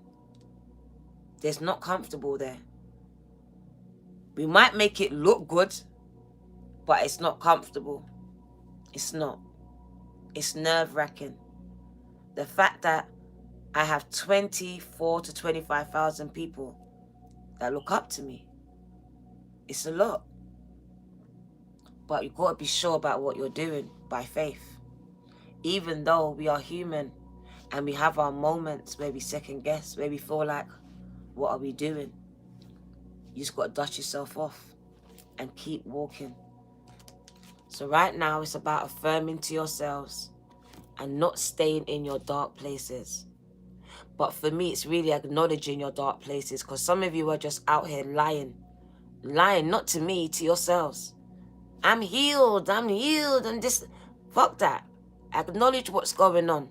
There's not comfortable there. We might make it look good, but it's not comfortable. It's not. It's nerve-wracking. The fact that I have 24 to 25,000 people that look up to me, it's a lot. But you've got to be sure about what you're doing by faith. Even though we are human and we have our moments where we second guess, where we feel like, what are we doing? You just got to dust yourself off and keep walking. So right now it's about affirming to yourselves and not staying in your dark places. But for me, it's really acknowledging your dark places, because some of you are just out here lying. Lying, not to me, to yourselves. I'm healed, and this. Fuck that. Acknowledge what's going on.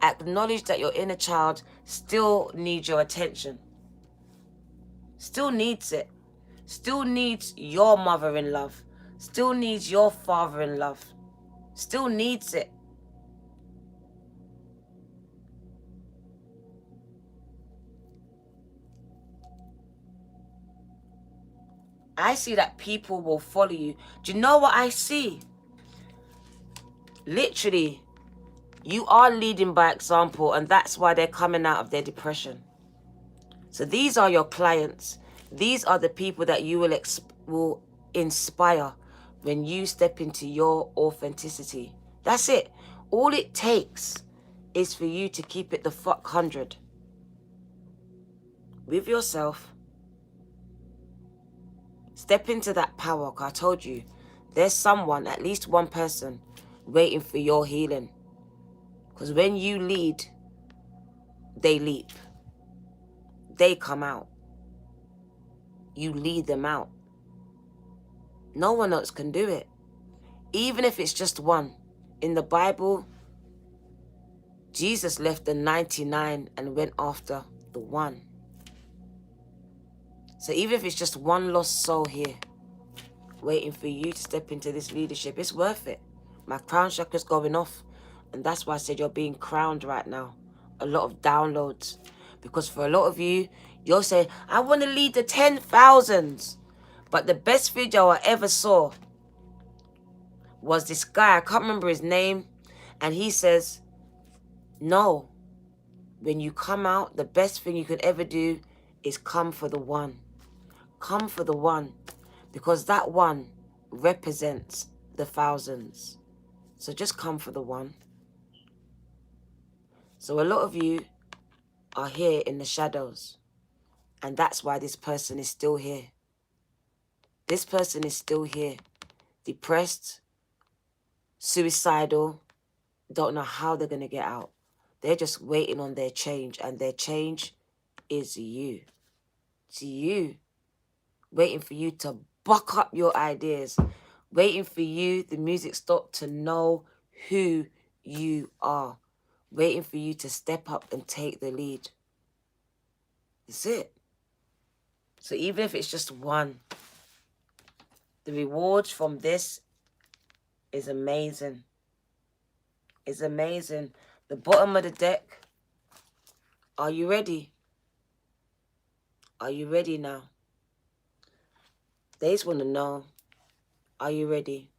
Acknowledge that your inner child still needs your attention. Still needs it. Still needs your mother in love. Still needs your father in love. Still needs it. I see that people will follow you. Do you know what I see? Literally, you are leading by example, and that's why they're coming out of their depression. So these are your clients. These are the people that you will inspire when you step into your authenticity. That's it. All it takes is for you to keep it the fuck 100 with yourself. Step into that power. I told you, there's someone, at least one person, waiting for your healing. Because when you lead, they leap. They come out. You lead them out. No one else can do it. Even if it's just one. In the Bible, Jesus left the 99 and went after the one. So even if it's just one lost soul here, waiting for you to step into this leadership, it's worth it. My crown chakra's going off. And that's why I said you're being crowned right now. A lot of downloads. Because for a lot of you, you're saying, I want to lead the 10,000s. But the best video I ever saw was this guy, I can't remember his name. And he says, no. When you come out, the best thing you could ever do is come for the one. Come for the one. Because that one represents the thousands. So just come for the one. So a lot of you are here in the shadows. And that's why this person is still here. This person is still here. Depressed, suicidal, don't know how they're going to get out. They're just waiting on their change. And their change is you. It's you. Waiting for you to buck up your ideas. Waiting for you, the music stop, to know who you are. Waiting for you to step up and take the lead. That's it. So even if it's just one, the reward from this is amazing. It's amazing. The bottom of the deck. Are you ready? Are you ready now? They just want to know, are you ready?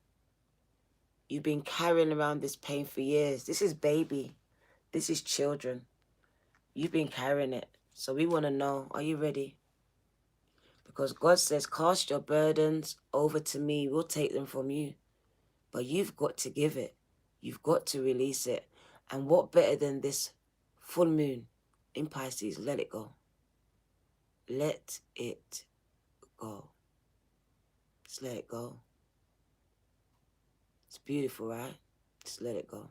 You've been carrying around this pain for years. This is baby. This is children. You've been carrying it. So we want to know, are you ready? Because God says, cast your burdens over to me. We'll take them from you. But you've got to give it. You've got to release it. And what better than this full moon in Pisces? Let it go. Let it go. Just let it go. It's beautiful, right? Just let it go.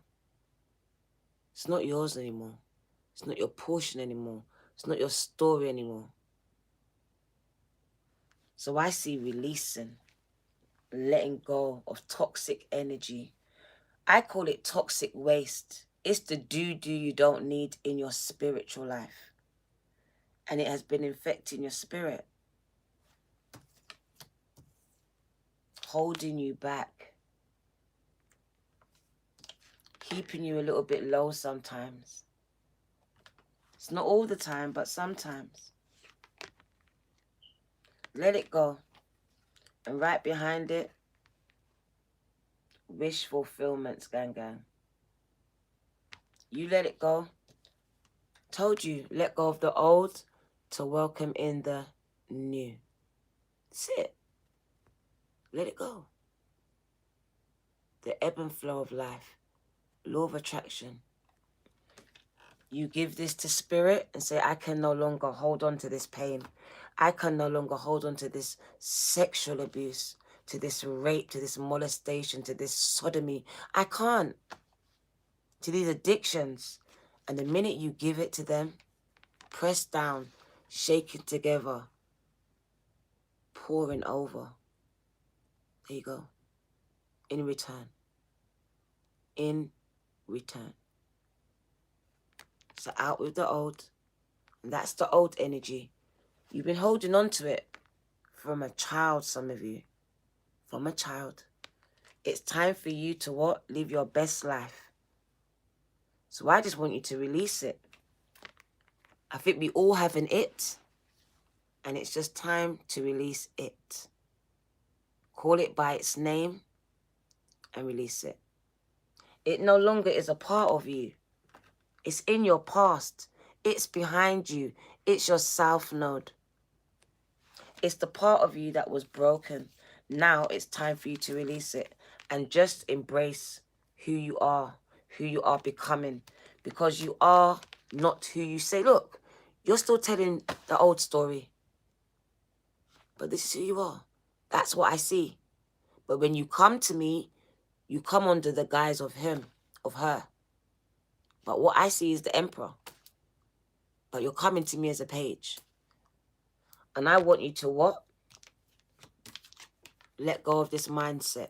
It's not yours anymore. It's not your portion anymore. It's not your story anymore. So I see releasing, letting go of toxic energy. I call it toxic waste. It's the doo-doo you don't need in your spiritual life. And it has been infecting your spirit. Holding you back. Keeping you a little bit low sometimes. It's not all the time, but sometimes. Let it go. And right behind it, wish fulfillments, gang, gang. You let it go. Told you, let go of the old to welcome in the new. That's it. Let it go. The ebb and flow of life. Law of attraction. You give this to spirit and say, I can no longer hold on to this pain. I can no longer hold on to this sexual abuse, to this rape, to this molestation, to this sodomy. I can't. To these addictions. And the minute you give it to them, press down, shake it together, pouring over. There you go. In return. In return. So out with the old. And that's the old energy. You've been holding on to it from a child, some of you. From a child. It's time for you to what? Live your best life. So I just want you to release it. I think we all have an it. And it's just time to release it. Call it by its name and release it. It no longer is a part of you. It's in your past. It's behind you. It's your south node. It's the part of you that was broken. Now it's time for you to release it and just embrace who you are becoming, because you are not who you say. Look, you're still telling the old story, but this is who you are. That's what I see. But when you come to me, you come under the guise of him, of her. But what I see is the emperor. But you're coming to me as a page. And I want you to what? Let go of this mindset.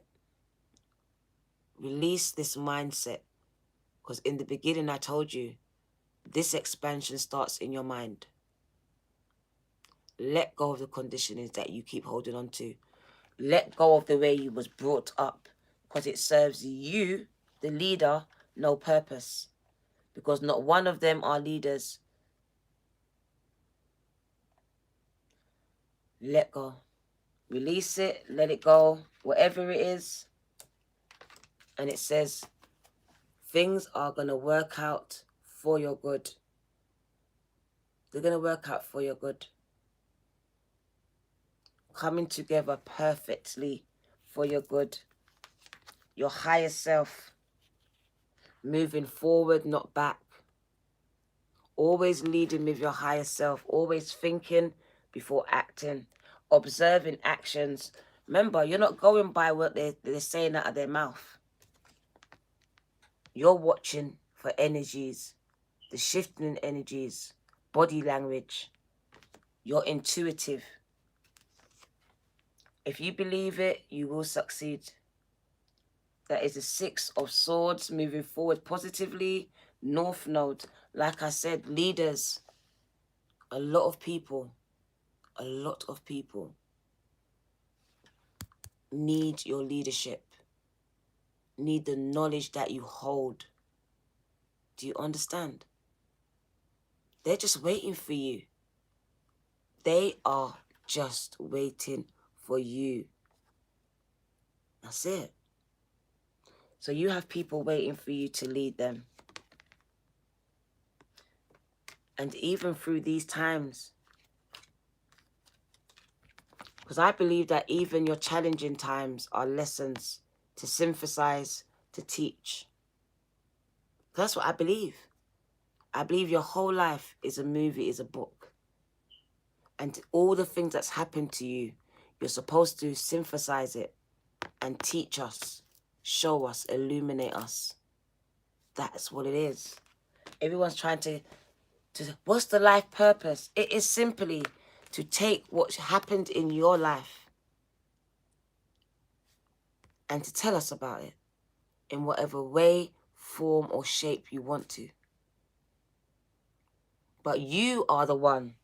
Release this mindset. Because in the beginning I told you, this expansion starts in your mind. Let go of the conditionings that you keep holding on to. Let go of the way you was brought up. Because it serves you, the leader, no purpose. Because not one of them are leaders. Let go. Release it. Let it go. Whatever it is. And it says, things are going to work out for your good. They're going to work out for your good. Coming together perfectly for your good. Your higher self. Moving forward, not back. Always leading with your higher self. Always thinking before acting. Observing actions. Remember, you're not going by what they're saying out of their mouth. You're watching for energies. The shifting in energies. Body language. You're intuitive. If you believe it, you will succeed. That is the 6 of Swords, moving forward positively. North Node. Like I said, leaders. A lot of people need your leadership. Need the knowledge that you hold. Do you understand? They're just waiting for you. They are just waiting for you. That's it. So you have people waiting for you to lead them. And even through these times, because I believe that even your challenging times are lessons to synthesize, to teach. That's what I believe. I believe your whole life is a movie, is a book. And all the things that's happened to you, you're supposed to synthesize it and teach us, show us, illuminate us. That's what it is. Everyone's trying to what's the life purpose? It is simply to take what happened in your life and to tell us about it in whatever way, form, or shape you want to. But you are the one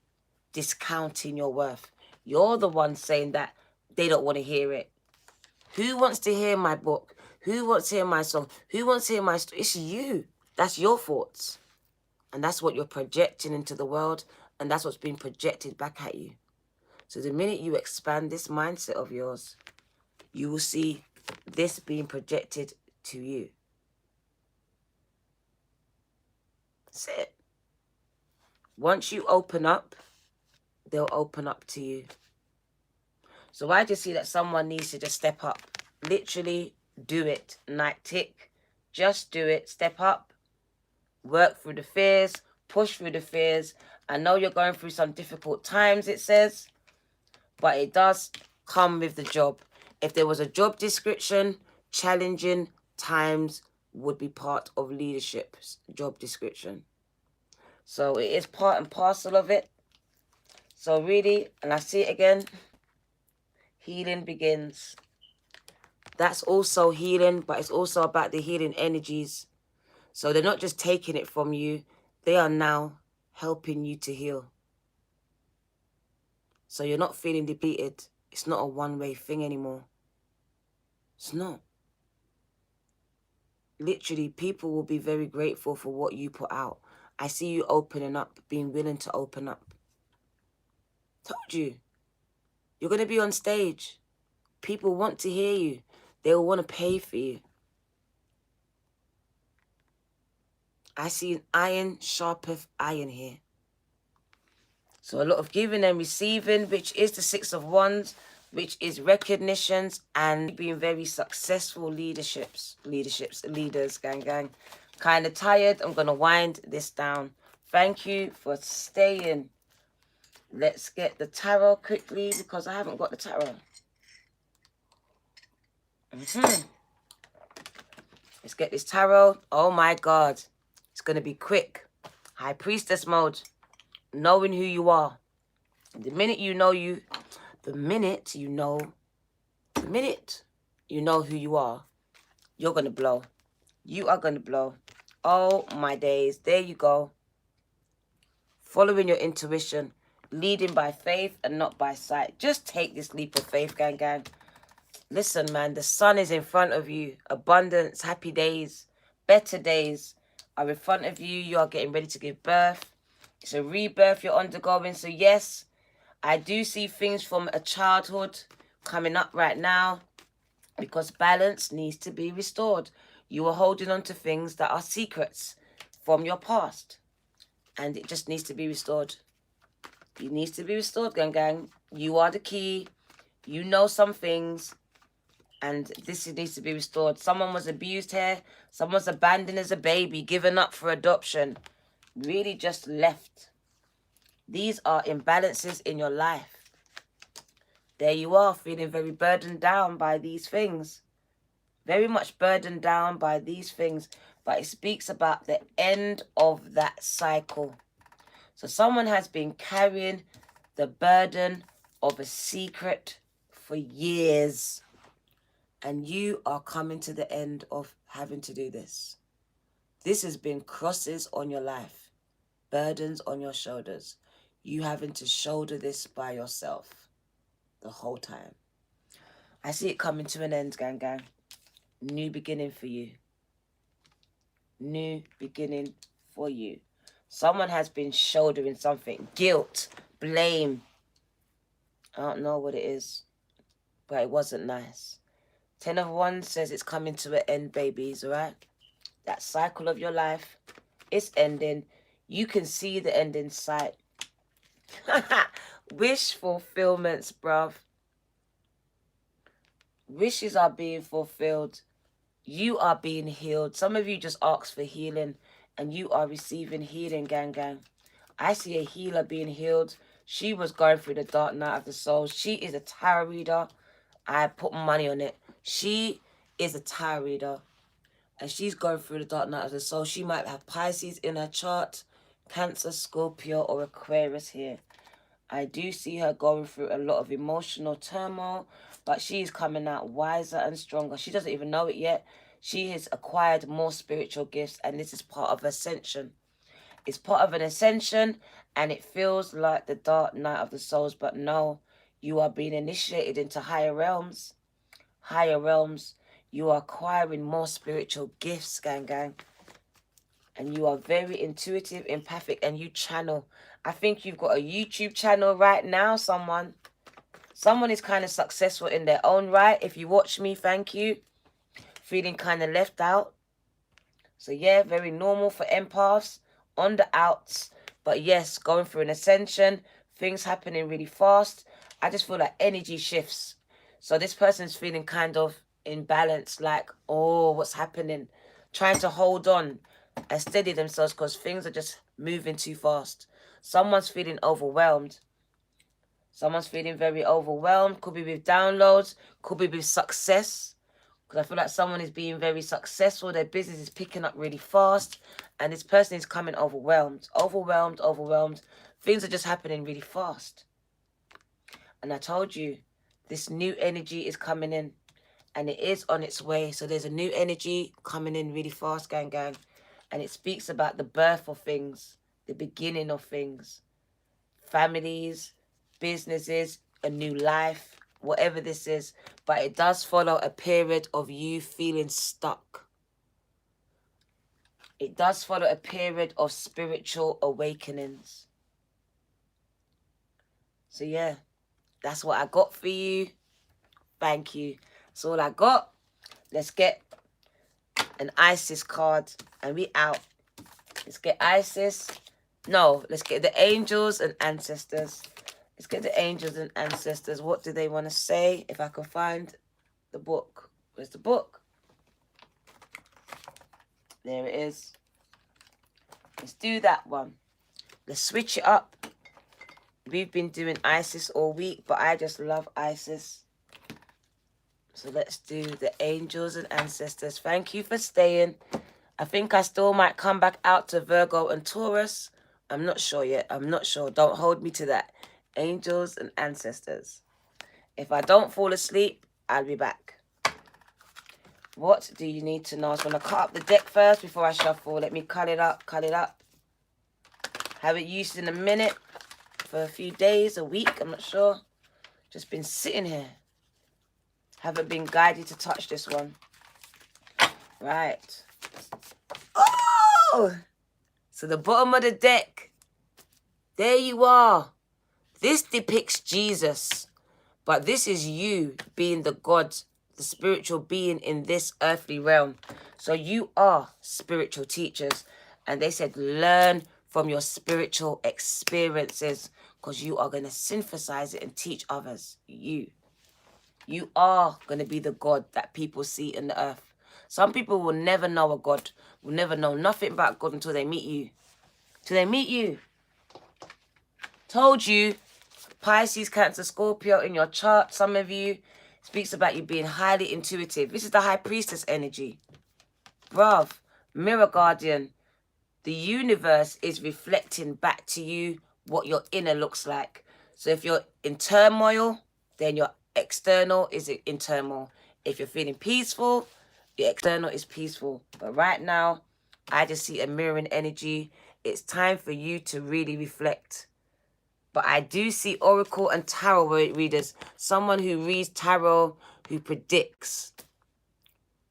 discounting your worth. You're the one saying that they don't want to hear it. Who wants to hear my book? Who wants to hear my song? Who wants to hear my story? It's you. That's your thoughts. And that's what you're projecting into the world. And that's what's being projected back at you. So the minute you expand this mindset of yours, you will see this being projected to you. That's it. Once you open up, they'll open up to you. So I just see that someone needs to just step up. Literally do it. Night tick. Just do it. Step up. Work through the fears. Push through the fears. I know you're going through some difficult times, it says. But it does come with the job. If there was a job description, challenging times would be part of leadership's job description. So it is part and parcel of it. So really, and I see it again, healing begins. That's also healing, but it's also about the healing energies. So they're not just taking it from you, they are now helping you to heal. So you're not feeling depleted. It's not a one-way thing anymore. It's not. Literally, people will be very grateful for what you put out. I see you opening up, being willing to open up. Told you. You're going to be on stage. People want to hear you. They will want to pay for you. I see an iron sharpeth iron here. So a lot of giving and receiving, which is the 6 of Wands, which is recognitions and being very successful leaders, gang. Kind of tired. I'm going to wind this down. Thank you for staying. Let's get the tarot quickly because I haven't got the tarot. Let's get this tarot. Oh my God. It's going to be quick. High Priestess mode. Knowing who you are. The minute you know who you are, you're going to blow. You are going to blow. Oh my days. There you go. Following your intuition. Leading by faith and not by sight. Just take this leap of faith, gang. Listen, man, the sun is in front of you. Abundance, happy days, better days are in front of you. You are getting ready to give birth. It's a rebirth you're undergoing. So yes, I do see things from a childhood coming up right now because balance needs to be restored. You are holding on to things that are secrets from your past and it just needs to be restored. It needs to be restored, gang. You are the key. You know some things. And this needs to be restored. Someone was abused here. Someone was abandoned as a baby, given up for adoption. Really just left. These are imbalances in your life. There you are, feeling very burdened down by these things. Very much burdened down by these things. But it speaks about the end of that cycle. So someone has been carrying the burden of a secret for years. And you are coming to the end of having to do this. This has been crosses on your life, burdens on your shoulders. You having to shoulder this by yourself the whole time. I see it coming to an end, gang. New beginning for you. New beginning for you. Someone has been shouldering something. Guilt, blame. I don't know what it is, but it wasn't nice. 10 of Wands says it's coming to an end, babies, all right? That cycle of your life is ending. You can see the end in sight. Wish fulfillments, bruv. Wishes are being fulfilled. You are being healed. Some of you just asked for healing, and you are receiving healing, gang. I see a healer being healed. She was going through the dark night of the soul. She is a tarot reader. I put money on it. She is a tarot reader. And she's going through the dark night of the soul. She might have Pisces in her chart. Cancer, Scorpio, or Aquarius here. I do see her going through a lot of emotional turmoil. But she's coming out wiser and stronger. She doesn't even know it yet. She has acquired more spiritual gifts. And this is part of ascension. It's part of an ascension. And it feels like the dark night of the souls. But no, you are being initiated into higher realms. Higher realms. You are acquiring more spiritual gifts, gang. And you are very intuitive, empathic, and you channel. I think you've got a YouTube channel right now, someone. Someone is kind of successful in their own right. If you watch me, thank you. Feeling kind of left out. So yeah, very normal for empaths. On the outs. But yes, going through an ascension. Things happening really fast. I just feel like energy shifts. So this person's feeling kind of imbalanced. Like, oh, what's happening? Trying to hold on and steady themselves because things are just moving too fast. Someone's feeling overwhelmed. Someone's feeling very overwhelmed. Could be with downloads. Could be with success. Because I feel like someone is being very successful. Their business is picking up really fast. And this person is coming overwhelmed. Overwhelmed. Things are just happening really fast. And I told you, this new energy is coming in. And it is on its way. So there's a new energy coming in really fast, gang. And it speaks about the birth of things. The beginning of things. Families, businesses, a new life, whatever this is. But it does follow a period of you feeling stuck. It does follow a period of spiritual awakenings. So yeah, that's what I got for you. Thank you. That's all I got. Let's get an Isis card and we out. Let's get Isis. No, let's get the angels and ancestors. Let's get the angels and ancestors. What do they want to say? If I can find the book. Where's the book? There it is. Let's do that one. Let's switch it up. We've been doing Isis all week, but I just love Isis. So let's do the angels and ancestors. Thank you for staying. I think I still might come back out to Virgo and Taurus. I'm not sure yet. I'm not sure. Don't hold me to that. Angels and ancestors. If I don't fall asleep, I'll be back. What do you need to know? I'm going to cut up the deck first before I shuffle. Let me cut it up. Have it used in a minute for a few days, a week. I'm not sure. Just been sitting here. Haven't been guided to touch this one. Right. Oh! So the bottom of the deck. There you are. This depicts Jesus. But this is you being the God, the spiritual being in this earthly realm. So you are spiritual teachers. And they said, learn from your spiritual experiences. Because you are going to synthesize it and teach others. You are going to be the God that people see in the earth. Some people will never know a God. Will never know nothing about God until they meet you. Till they meet you. Told you. Pisces, Cancer, Scorpio in your chart. Some of you speaks about you being highly intuitive. This is the High Priestess energy. Bruv. Mirror Guardian. The universe is reflecting back to you what your inner looks like. So if you're in turmoil, then your external is in turmoil. If you're feeling peaceful, the external is peaceful. But right now, I just see a mirroring energy. It's time for you to really reflect. But I do see oracle and tarot readers. Someone who reads tarot, who predicts.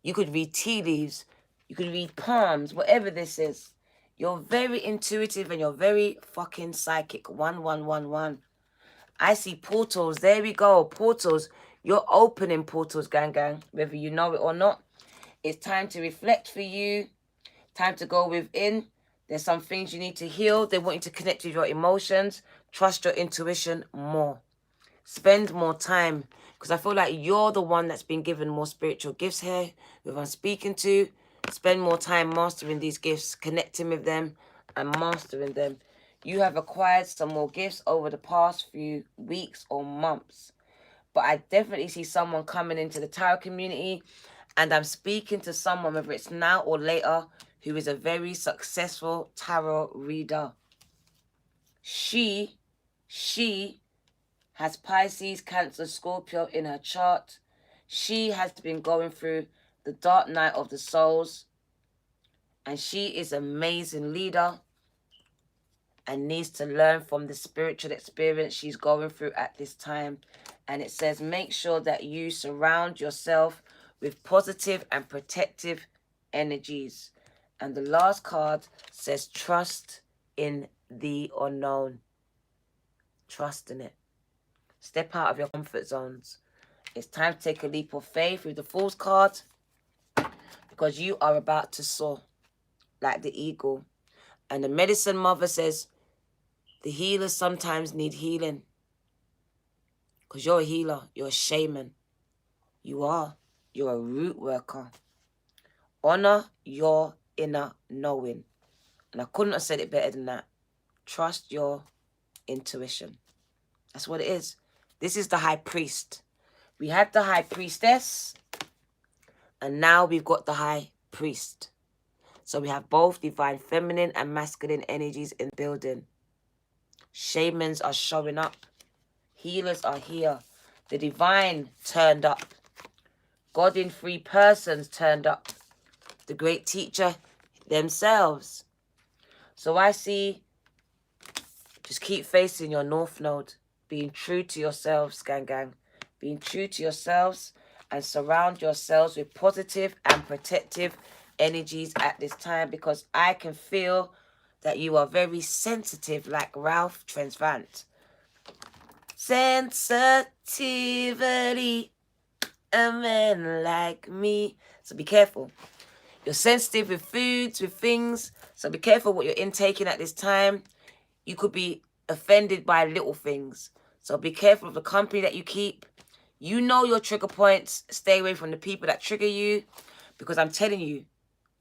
You could read tea leaves. You could read palms, whatever this is. You're very intuitive and you're very fucking psychic. 1111. I see portals. There we go. Portals. You're opening portals, gang, whether you know it or not. It's time to reflect for you. Time to go within. There's some things you need to heal. They want you to connect with your emotions. Trust your intuition more. Spend more time. Because I feel like you're the one that's been given more spiritual gifts here. Who I'm speaking to. Spend more time mastering these gifts. Connecting with them. And mastering them. You have acquired some more gifts over the past few weeks or months. But I definitely see someone coming into the tarot community. And I'm speaking to someone, whether it's now or later, who is a very successful tarot reader. She has Pisces, Cancer, Scorpio in her chart. She has been going through the dark night of the souls. And she is an amazing leader and needs to learn from the spiritual experience she's going through at this time. And it says, make sure that you surround yourself with positive and protective energies. And the last card says, trust in the unknown. Trust in it. Step out of your comfort zones. It's time to take a leap of faith with the Fool's card, because you are about to soar like the eagle. And the medicine mother says, the healers sometimes need healing. Because you're a healer. You're a shaman. You are. You're a root worker. Honor your inner knowing. And I couldn't have said it better than that. Trust your intuition. That's what it is. This is the high priest. We had the high priestess. And now we've got the high priest. So we have both divine feminine and masculine energies in the building. Shamans are showing up. Healers are here. The divine turned up. God in 3 persons turned up. The great teacher themselves. So I see, just keep facing your north node. Being true to yourselves, gang. Being true to yourselves and surround yourselves with positive and protective energies at this time, because I can feel that you are very sensitive, like Ralph Tresvant. Sensitivity, a man like me. So be careful. You're sensitive with foods, with things. So be careful what you're intaking at this time. You could be offended by little things. So be careful of the company that you keep. You know your trigger points. Stay away from the people that trigger you, because I'm telling you,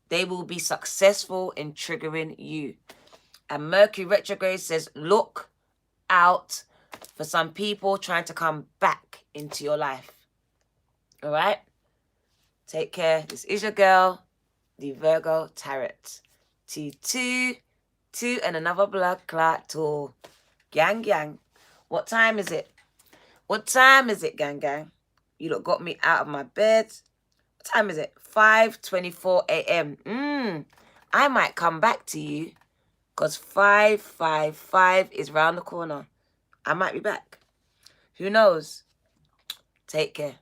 they will be successful in triggering you. And Mercury retrograde says, look out for some people trying to come back into your life. All right? Take care. This is your girl, the Virgo Tarot. T2, and another blood clot tool. Gang. What time is it? What time is it, gang? You lot got me out of my bed. What time is it? 5:24 a.m. I might come back to you, because 555 is round the corner. I might be back. Who knows? Take care.